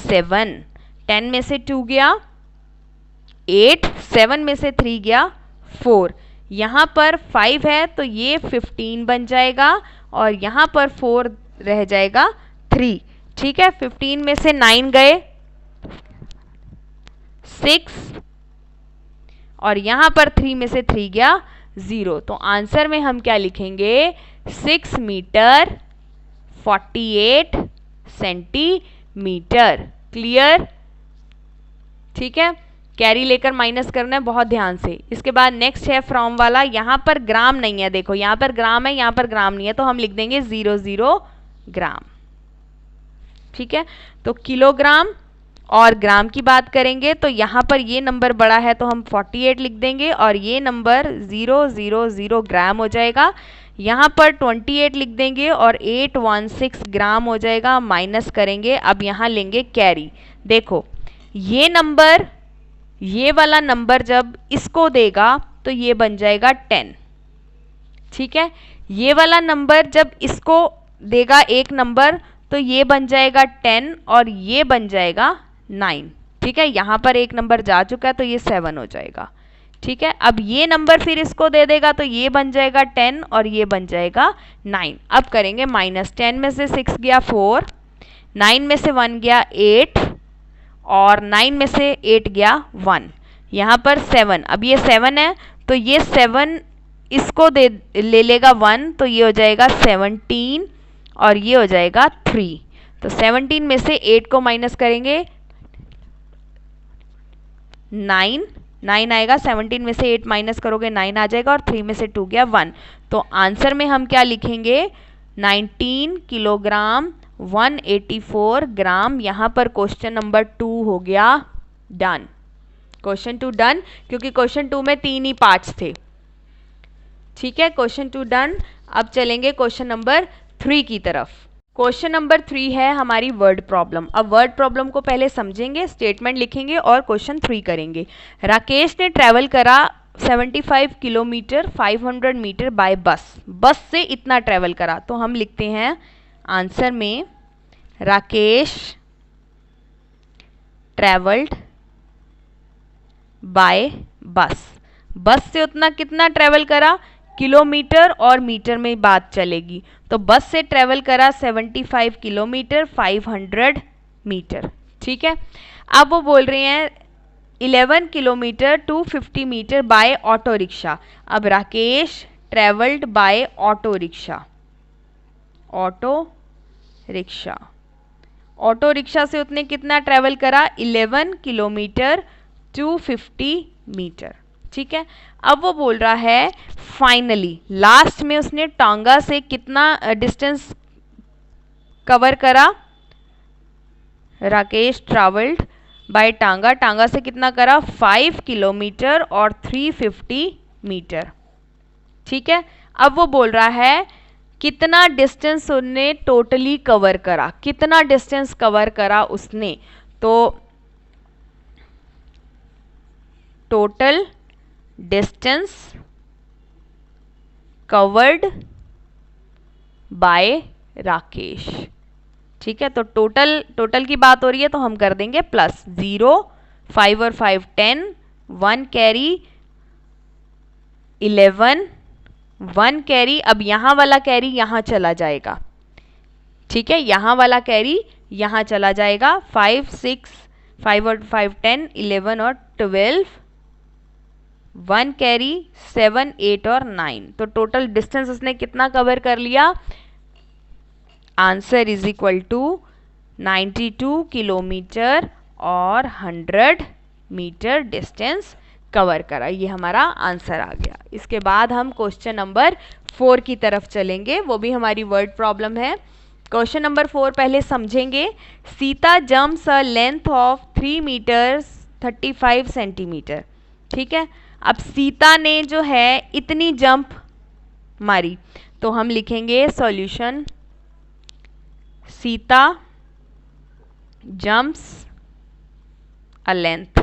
7। 10 में से 2 गया 8, 7 में से 3 गया 4, यहाँ पर 5 है तो ये 15 बन जाएगा और यहाँ पर 4 रह जाएगा 3। ठीक है, 15 में से 9 गए 6 और यहाँ पर 3 में से 3 गया 0। तो आंसर में हम क्या लिखेंगे, 6 मीटर 48 सेंटीमीटर। क्लियर। ठीक है, कैरी लेकर माइनस करना है बहुत ध्यान से। इसके बाद नेक्स्ट है फ्रॉम वाला। यहाँ पर ग्राम नहीं है, देखो यहाँ पर ग्राम है, यहाँ पर ग्राम नहीं है, तो हम लिख देंगे 00 ग्राम। ठीक है, तो किलोग्राम और ग्राम की बात करेंगे तो यहाँ पर ये नंबर बड़ा है तो हम 48 लिख देंगे और ये नंबर 000 ग्राम हो जाएगा। यहाँ पर 28 लिख देंगे और 816 ग्राम हो जाएगा। माइनस करेंगे, अब यहाँ लेंगे कैरी। देखो ये नंबर, ये वाला नंबर जब इसको देगा तो ये बन जाएगा 10। ठीक है, ये वाला नंबर जब इसको देगा एक नंबर तो ये बन जाएगा 10 और ये बन जाएगा 9। ठीक है, यहाँ पर एक नंबर जा चुका है तो ये 7 हो जाएगा। ठीक है, अब ये नंबर फिर इसको दे देगा तो ये बन जाएगा 10 और ये बन जाएगा 9। अब करेंगे माइनस, 10 में से 6 गया 4, 9 में से 1 गया 8 और 9 में से 8 गया 1, यहाँ पर 7। अब ये 7 है तो ये 7 इसको ले लेगा 1 तो ये हो जाएगा 17 और ये हो जाएगा 3। तो 17 में से 8 को माइनस करेंगे 9 आएगा, 17 में से 8 माइनस करोगे 9 आ जाएगा और 3 में से 2 गया 1। तो आंसर में हम क्या लिखेंगे 19 किलोग्राम 184 ग्राम। यहाँ पर क्वेश्चन नंबर 2 हो गया डन। क्वेश्चन 2 डन, क्योंकि क्वेश्चन 2 में 3 ही पार्ट्स थे। ठीक है, क्वेश्चन 2 डन। अब चलेंगे क्वेश्चन नंबर 3 की तरफ। क्वेश्चन नंबर 3 है हमारी वर्ड प्रॉब्लम। अब वर्ड प्रॉब्लम को पहले समझेंगे, स्टेटमेंट लिखेंगे और क्वेश्चन 3 करेंगे। राकेश ने ट्रैवल करा 75 किलोमीटर 500 मीटर बाय बस। बस से इतना ट्रैवल करा, तो हम लिखते हैं आंसर में राकेश ट्रैवल्ड बाय बस। बस से उतना कितना ट्रैवल करा, किलोमीटर और मीटर में बात चलेगी, तो बस से ट्रैवल करा 75 किलोमीटर 500 मीटर। ठीक है, अब वो बोल रहे हैं 11 kilometre 250 metre by auto rickshaw. अब Rakesh travelled by auto rickshaw. Auto rickshaw, auto rickshaw से उसने कितना ट्रैवल करा 11 किलोमीटर 250 मीटर। ठीक है, अब वो बोल रहा है फाइनली लास्ट में उसने टांगा से कितना डिस्टेंस कवर करा। राकेश ट्रैवल्ड बाय टांगा, टांगा से कितना करा 5 किलोमीटर और 350 मीटर। ठीक है, अब वो बोल रहा है कितना डिस्टेंस उसने टोटली कवर करा, कितना डिस्टेंस कवर करा उसने। तो total distance covered by Rakesh. ठीक है, तो टोटल की बात हो रही है तो हम कर देंगे प्लस 0, 5 और 5 10, 1 कैरी 11, 1 कैरी। अब यहाँ वाला कैरी यहाँ चला जाएगा। ठीक है, यहाँ वाला कैरी यहाँ चला जाएगा। 5 6, 5 और 5 10, 11 और 12, 1 कैरी 7 8 और 9। तो टोटल डिस्टेंस उसने कितना कवर कर लिया। Answer is equal to 92 kilometre और 100 मीटर डिस्टेंस कवर करा। ये हमारा आंसर आ गया। इसके बाद हम क्वेश्चन नंबर 4 की तरफ चलेंगे, वो भी हमारी वर्ड प्रॉब्लम है। क्वेश्चन नंबर 4 पहले समझेंगे। Sita jumps a length of 3 metres 35 centimetre. ठीक है, अब सीता ने जो है इतनी जंप मारी, तो हम लिखेंगे solution Sita jumps a length.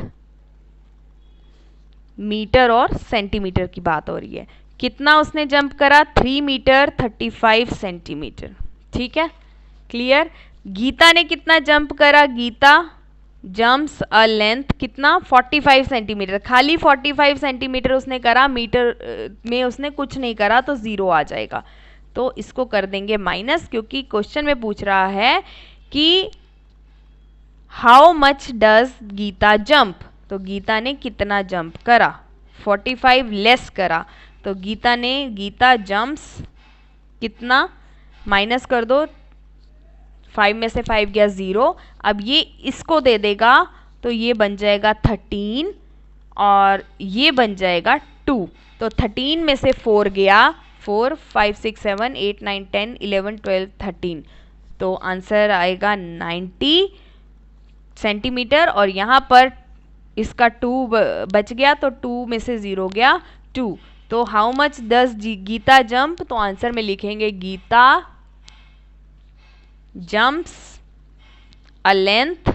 Metre और सेंटीमीटर की बात हो रही है। कितना उसने जंप करा 3 मीटर 35 सेंटीमीटर। ठीक है, क्लियर। गीता ने कितना जंप करा, गीता जम्प्स अ लेंथ कितना 45 सेंटीमीटर। खाली 45 सेंटीमीटर उसने करा, मीटर में उसने कुछ नहीं करा, तो 0 आ जाएगा। तो इसको कर देंगे माइनस, क्योंकि क्वेश्चन में पूछ रहा है कि how much does Gita jump. तो गीता ने कितना जंप करा, 45 लेस करा, तो गीता जंप्स कितना, माइनस कर दो, 5 में से 5 गया 0। अब ये इसको दे देगा तो ये बन जाएगा 13 और ये बन जाएगा 2। तो 13 में से 4 गया 4, 5 6 7 8 9 10 11 12 13। तो आंसर आएगा 90 सेंटीमीटर और यहाँ पर इसका 2 बच गया, तो 2 में से 0 गया 2। तो how much does Gita jump, तो आंसर में लिखेंगे गीता जंप्स अ लेंथ,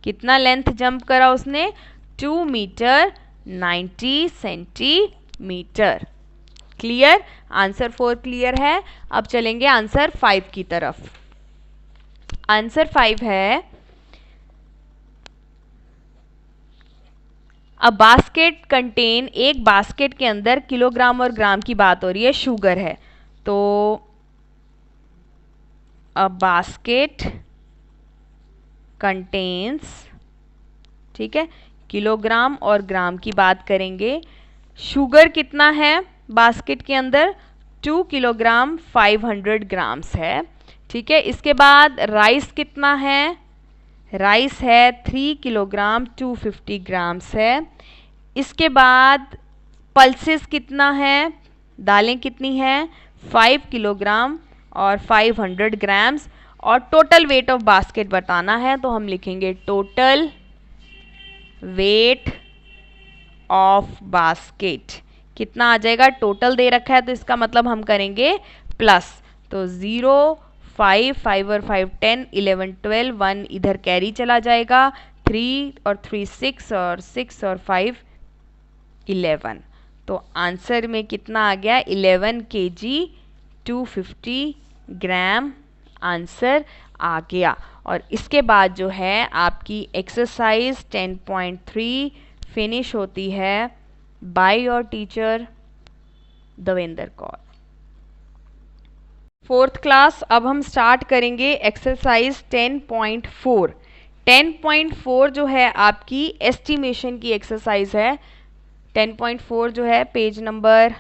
कितना लेंथ जंप करा उसने 2 metre 90 centimetre. Clear? Answer 4 clear है। अब चलेंगे आंसर 5 की तरफ। आंसर 5 है, अ बास्केट कंटेन, एक बास्केट के अंदर किलोग्राम और ग्राम की बात हो रही है, शुगर है, तो अ बास्केट कंटेन्स, ठीक है, किलोग्राम और ग्राम की बात करेंगे। शुगर कितना है बास्केट के अंदर? 2 किलोग्राम 500 ग्राम्स है, ठीक है। इसके बाद राइस कितना है? राइस है 3 किलोग्राम 250 ग्राम्स है। इसके बाद पल्सेस कितना है? दालें कितनी हैं? 5 किलोग्राम और 500 ग्राम्स। और टोटल वेट ऑफ बास्केट बताना है, तो हम लिखेंगे टोटल वेट ऑफ बास्केट। कितना आ जाएगा? टोटल दे रखा है तो इसका मतलब हम करेंगे प्लस, तो 0, 5, 5 और 5 10, 11 12, 1 इधर कैरी चला जाएगा, 3 और 3 6 और 6 और 5 11। तो आंसर में कितना आ गया? 11 kg 250 ग्राम आंसर आ गया। और इसके बाद जो है आपकी एक्सरसाइज 10.3 फिनिश होती है bye your teacher Devendra Kaur. 4th class अब हम स्टार्ट करेंगे एक्सरसाइज 10.4। 10.4 जो है आपकी एस्टिमेशन की एक्सरसाइज है। 10.4 जो है पेज नंबर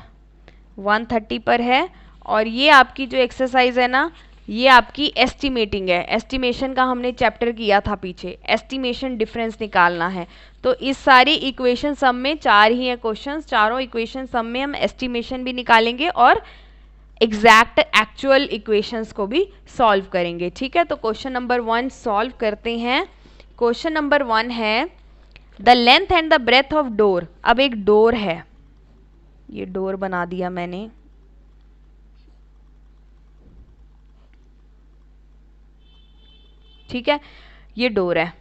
130 पर है। और ये आपकी जो एक्सरसाइज है ना, ये आपकी एस्टिमेटिंग है। एस्टिमेशन का हमने चैप्टर किया था पीछे, एस्टिमेशन डिफरेंस निकालना है। तो इस सारी इक्वेशन सम में 4 ही है क्वेश्चंस, चारों इक्वेशन सम में हम एस्टिमेशन भी निकालेंगे और एग्जैक्ट एक्चुअल इक्वेशंस को भी सॉल्व करेंगे, ठीक है। तो क्वेश्चन नंबर 1 सॉल्व करते हैं। क्वेश्चन नंबर 1 है the length and the breadth of door. अब एक डोर है, ये डोर बना दिया मैंने, ठीक है, ये डोर है।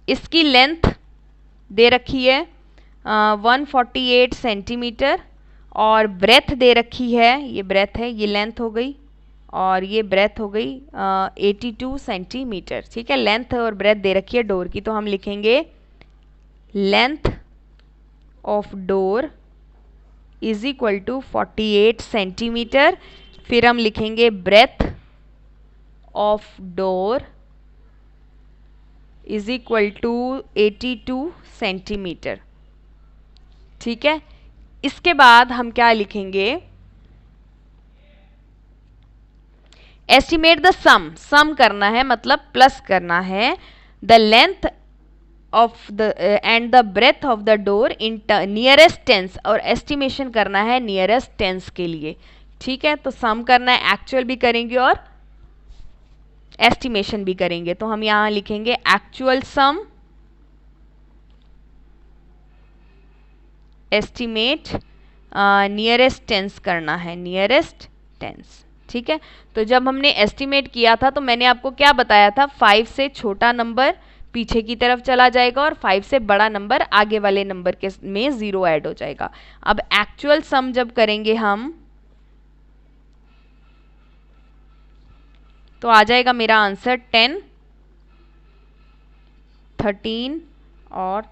इसकी लेंथ दे रखी है 148 सेंटीमीटर और ब्रेथ दे रखी है, ये ब्रेथ है, ये लेंथ हो गई और ये ब्रेथ हो गई 82 सेंटीमीटर, ठीक है। लेंथ और ब्रेथ दे रखी है डोर की, तो हम लिखेंगे length of door is equal to 48 centimetre. फिर हम लिखेंगे breadth of door is equal to 82 centimetre, ठीक है। इसके बाद हम क्या लिखेंगे? एस्टिमेट द सम, सम करना है मतलब प्लस करना है, the length of the and the breadth of the door in nearest tens, और एस्टिमेशन करना है नियरेस्ट टेंस के लिए, ठीक है। तो सम करना है, एक्चुअल भी करेंगे और एस्टिमेशन भी करेंगे। तो हम यहां लिखेंगे एक्चुअल सम, एस्टिमेट, नियरेस्ट टेंस करना है, नियरेस्ट टेंस, ठीक है। तो जब हमने एस्टिमेट किया था तो मैंने आपको क्या बताया था? 5 से छोटा नंबर पीछे की तरफ चला जाएगा और 5 से बड़ा नंबर आगे वाले नंबर के में 0 ऐड हो जाएगा। अब एक्चुअल सम जब करेंगे हम, तो आ जाएगा मेरा आंसर 10, 13 और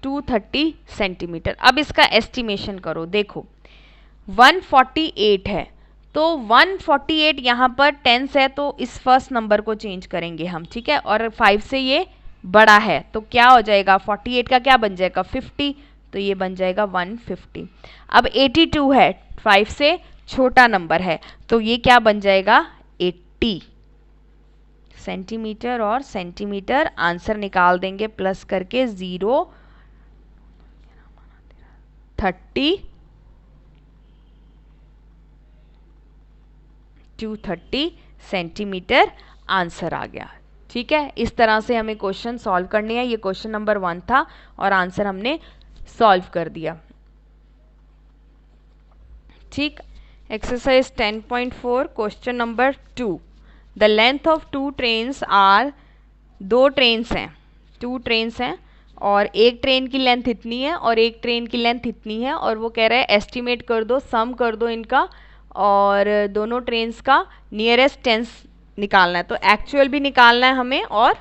230 सेंटीमीटर। अब इसका एस्टिमेशन करो, देखो 148 है, तो 148 यहाँ पर टेंस है तो इस फर्स्ट नंबर को चेंज करेंगे हम, ठीक है। और 5 से ये बड़ा है तो क्या हो जाएगा? 48 का क्या बन जाएगा? 50, तो ये बन जाएगा 150। अब 82 है, 5 से छोटा नंबर है, तो ये क्या बन जाएगा? 80 सेंटीमीटर और सेंटीमीटर। आंसर निकाल देंगे प्लस करके 0, 30, 230 सेंटीमीटर आंसर आ गया, ठीक है। इस तरह से हमें क्वेश्चन सॉल्व करने हैं। ये क्वेश्चन नंबर 1 था और आंसर हमने सॉल्व कर दिया, ठीक। Exercise 10.4 question number 2, the length of 2 trains are, 2 trains हैं, 2 ट्रेन्स हैं, और एक ट्रेन की लेंथ इतनी है और एक ट्रेन की लेंथ इतनी है, और वो कह रहा है एस्टिमेट कर दो, सम कर दो इनका, और दोनों ट्रेन्स का नियरेस्ट टेंस निकालना है। तो एक्चुअल भी निकालना है हमें और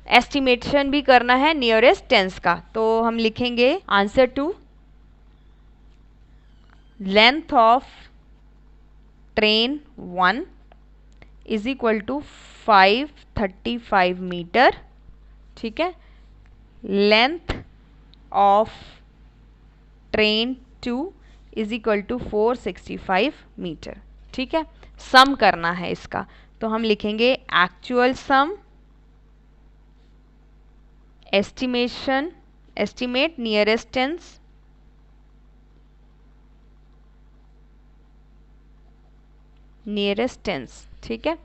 एस्टिमेशन भी करना है नियरेस्ट टेंस का। तो हम लिखेंगे answer two length of train 1 is equal to 535 metre, ठीक है। Length of train 2 is equal to 465 metre, ठीक है। सम करना है इसका, तो हम लिखेंगे actual sum, estimation, estimate nearest tens, nearest tens, ठीक है।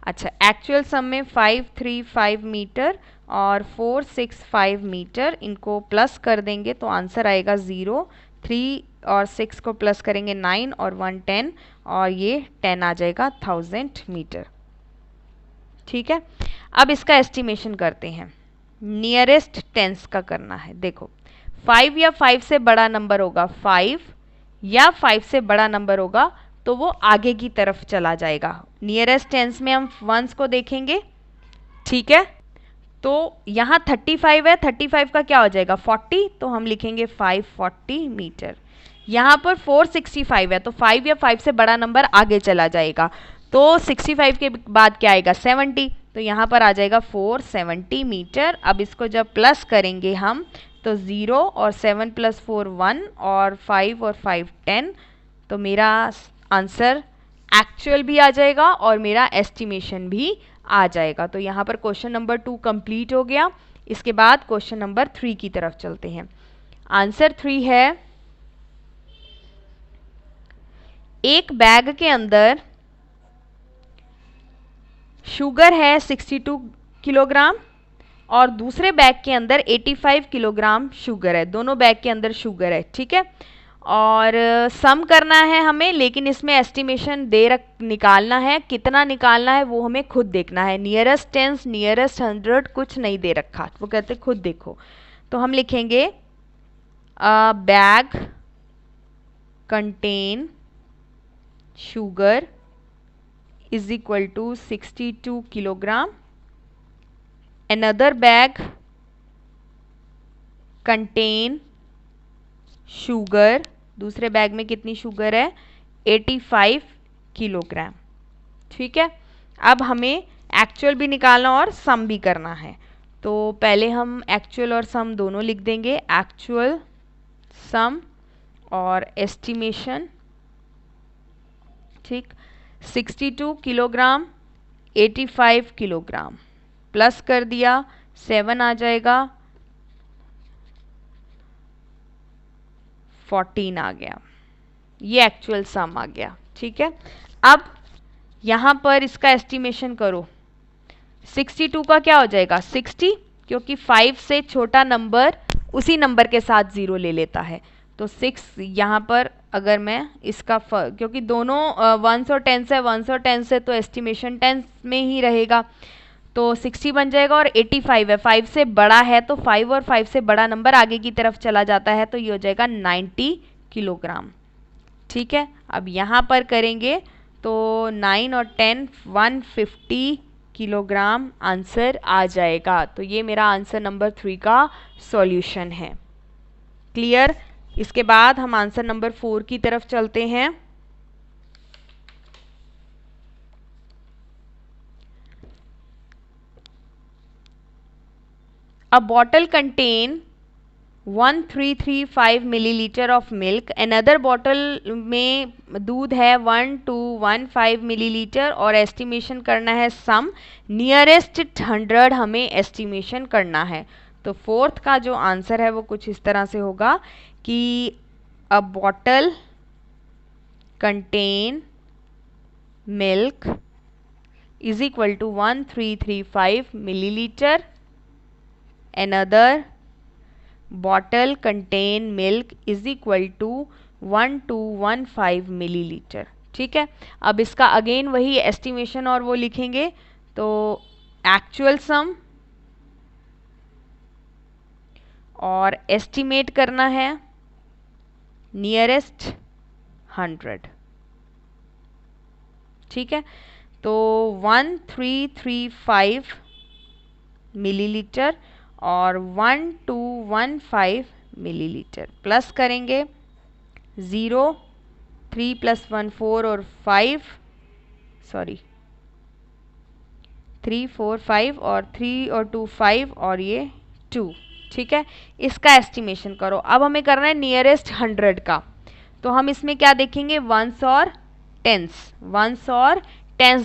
अच्छा, एक्चुअल सम में 535 मीटर और 465 मीटर, इनको प्लस कर देंगे तो आंसर आएगा 0। 3 और 6 को प्लस करेंगे 9 और 1 10, और ये 10 आ जाएगा 1000 मीटर, ठीक है। अब इसका एस्टिमेशन करते हैं, नियरेस्ट टेंस का करना है। देखो 5 या 5 से बड़ा नंबर होगा, 5 या 5 से बड़ा नंबर होगा तो वो आगे की तरफ चला जाएगा। नियरेस्ट टेंस में हम वंस को देखेंगे, ठीक है। तो यहाँ 35 है, 35 का क्या हो जाएगा 40, तो हम लिखेंगे 540 मीटर। यहाँ पर 465 है, तो 5 या 5 से बड़ा नंबर आगे चला जाएगा, तो 65 के बाद क्या आएगा 70, तो यहाँ पर आ जाएगा 470 मीटर। अब इसको जब प्लस करेंगे हम तो 0 और 7 + 4 1 और 5 और 5 10, तो मेरा आंसर एक्चुअल भी आ जाएगा और मेरा एस्टिमेशन भी आ जाएगा। तो यहाँ पर क्वेश्चन नंबर 2 कंप्लीट हो गया। इसके बाद क्वेश्चन नंबर 3 की तरफ चलते हैं। आंसर 3 है, एक बैग के अंदर शुगर है 62 किलोग्राम और दूसरे बैग के अंदर 85 किलोग्राम शुगर है। दोनों बैग के अंदर शुगर है, ठीक है। और सम करना है हमें, लेकिन इसमें एस्टिमेशन निकालना है। कितना निकालना है वो हमें खुद देखना है। नियरेस्ट टेंस, नियरेस्ट 100 कुछ नहीं दे रखा, वो कहते खुद देखो। तो हम लिखेंगे bag contain sugar is equal to 62 kilogram, another bag contain sugar, दूसरे बैग में कितनी शुगर है 85 किलोग्राम, ठीक है। अब हमें एक्चुअल भी निकालना और सम भी करना है। तो पहले हम एक्चुअल और सम दोनों लिख देंगे, एक्चुअल सम और एस्टिमेशन, ठीक। 62 किलोग्राम 85 किलोग्राम प्लस कर दिया, 7 आ जाएगा, 14 आ गया, ये एक्चुअल सम आ गया, ठीक है। अब यहाँ पर इसका एस्टिमेशन करो। 62 का क्या हो जाएगा 60, क्योंकि 5 से छोटा नंबर उसी नंबर के साथ 0 ले लेता है। तो 6 यहाँ पर अगर मैं इसका क्योंकि दोनों 1s और 10s है, 1s और 10s है, तो एस्टिमेशन 10 में ही रहेगा। तो 60 बन जाएगा और 85 है, 5 से बड़ा है, तो 5 और 5 से बड़ा नंबर आगे की तरफ चला जाता है, तो ये हो जाएगा 90 किलोग्राम, ठीक है। अब यहाँ पर करेंगे तो 9 और 10 150 किलोग्राम आंसर आ जाएगा। तो ये मेरा आंसर नंबर 3 का सॉल्यूशन है। क्लियर। इसके बाद हम आंसर नंबर 4 की तरफ चलते हैं। A bottle contain 1335 millilitre of milk, another bottle में दूध है 1215 मिलीलीटर, और एस्टिमेशन करना है सम, नियरेस्ट 100 हमें एस्टिमेशन करना है। तो फोर्थ का जो आंसर है वो कुछ इस तरह से होगा कि a bottle contain milk is equal to 1335 millilitre, another bottle contain milk is equal to 1215 millilitre, ठीक है। अब इसका अगेन वही एस्टिमेशन और वो लिखेंगे। तो एक्चुअल सम और एस्टिमेट करना है नियरेस्ट 100। ठीक है, तो 1335 मिलीलीटर और 1215 मिलीलीटर प्लस करेंगे 0, 3 + 1 4 और 5, सॉरी 3 4 5 और 3 और 2 5 और ये 2। ठीक है, इसका एस्टिमेशन करो। अब हमें करना है नियरेस्ट 100 का, तो हम इसमें क्या देखेंगे, वंस और टेंस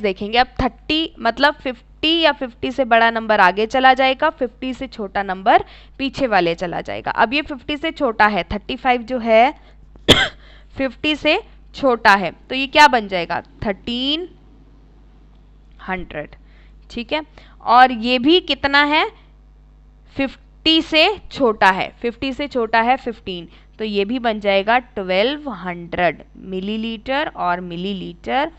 देखेंगे। अब 30 मतलब 50 या 50 से बड़ा नंबर आगे चला जाएगा, 50 से छोटा नंबर पीछे वाले चला जाएगा। अब ये 50 से छोटा है, 35 जो है 50 से छोटा है, तो ये क्या बन जाएगा 1300। ठीक है, और ये भी कितना है 50 से छोटा है, 50 से छोटा है 15, तो ये भी बन जाएगा 1200 मिलीलीटर और मिलीलीटर।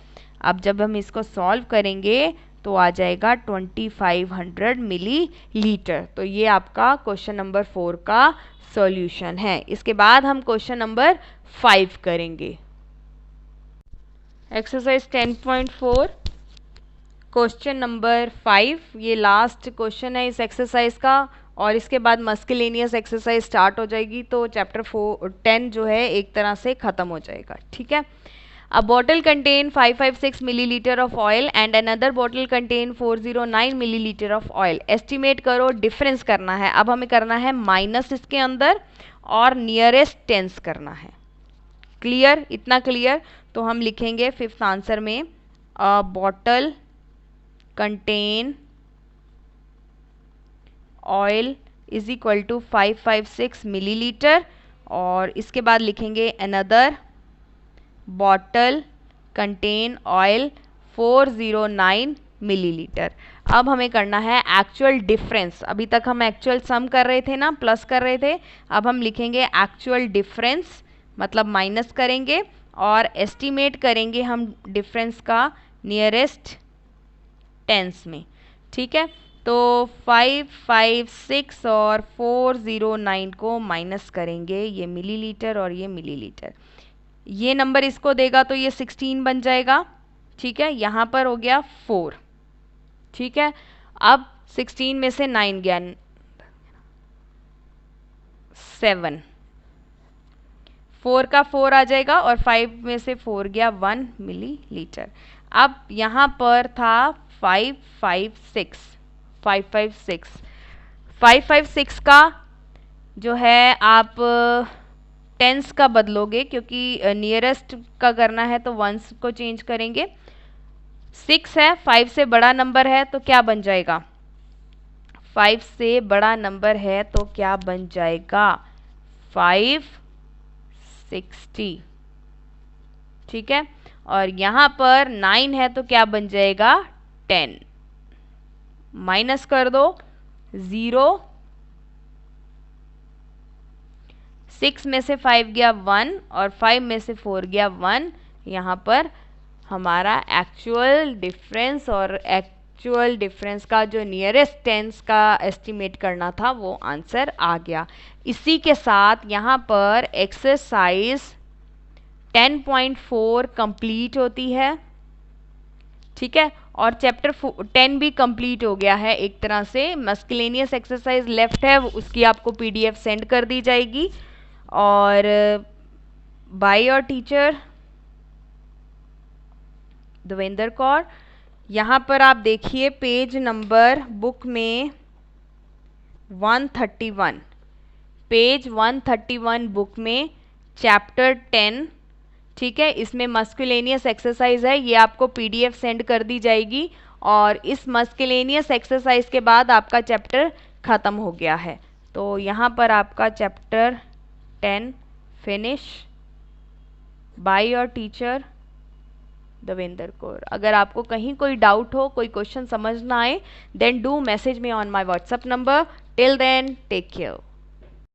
अब जब हम इसको सॉल्व करेंगे तो आ जाएगा 2500 मिलीलीटर। तो ये आपका क्वेश्चन नंबर 4 का सॉल्यूशन है। इसके बाद हम क्वेश्चन नंबर 5 करेंगे। एक्सरसाइज 10.4 क्वेश्चन नंबर 5, ये लास्ट क्वेश्चन है इस एक्सरसाइज का, और इसके बाद मस्कुलेनियस एक्सरसाइज स्टार्ट हो जाएगी, तो चैप्टर 10 जो है एक तरह से ख़त्म हो जाएगा। ठीक है, अ bottle contain 556 millilitre of oil and another bottle contain 409 millilitre of oil. Estimate करो, डिफरेंस करना है। अब हमें करना है माइनस इसके अंदर और नियरेस्ट टेंस करना है। क्लियर, इतना क्लियर? तो हम लिखेंगे फिफ्थ आंसर में a bottle contain oil is equal to 556 millilitre, और इसके बाद लिखेंगे another bottle contain oil 409 millilitre. अब हमें करना है एक्चुअल डिफरेंस। अभी तक हम एक्चुअल सम कर रहे थे ना, प्लस कर रहे थे, अब हम लिखेंगे एक्चुअल डिफरेंस, मतलब माइनस करेंगे और एस्टिमेट करेंगे हम डिफरेंस का नियरेस्ट टेंस में। ठीक है, तो 556 और 409 को माइनस करेंगे, ये मिलीलीटर और ये मिलीलीटर, ये नंबर इसको देगा तो ये 16 बन जाएगा। ठीक है, यहाँ पर हो गया 4। ठीक है, अब 16 में से 9 गया 7, 4 का 4 आ जाएगा और 5 में से 4 गया 1 मिलीलीटर। अब यहाँ पर था 556 का जो है आप टेंस का बदलोगे, क्योंकि नियरेस्ट का करना है तो वंस को चेंज करेंगे। 6 है, 5 से बड़ा नंबर है तो क्या बन जाएगा, 5 से बड़ा नंबर है तो क्या बन जाएगा 560। ठीक है, और यहाँ पर 9 है तो क्या बन जाएगा 10, माइनस कर दो 0, 6 में से 5 गया 1 और 5 में से 4 गया 1। यहाँ पर हमारा एक्चुअल डिफरेंस और एक्चुअल डिफरेंस का जो नियरेस्ट टेंस का एस्टिमेट करना था वो आंसर आ गया। इसी के साथ यहाँ पर एक्सरसाइज 10.4 कंप्लीट होती है। ठीक है, और चैप्टर 10 भी कंप्लीट हो गया है एक तरह से। मस्कुलेनियस एक्सरसाइज लेफ्ट है, उसकी आपको पीडीएफ सेंड कर दी जाएगी। और bye your teacher Devendra Kaur. यहाँ पर आप देखिए पेज नंबर बुक में 131, पेज 131 बुक में चैप्टर 10। ठीक है, इसमें मस्कुलेनियस एक्सरसाइज है, ये आपको पीडीएफ सेंड कर दी जाएगी, और इस मस्कुलेनियस एक्सरसाइज के बाद आपका चैप्टर ख़त्म हो गया है। तो यहाँ पर आपका chapter 10 finish bye your teacher Devendra Kaur. अगर आपको कहीं कोई डाउट हो, कोई क्वेश्चन समझ ना आए, then do message me on my WhatsApp number. Till then take care.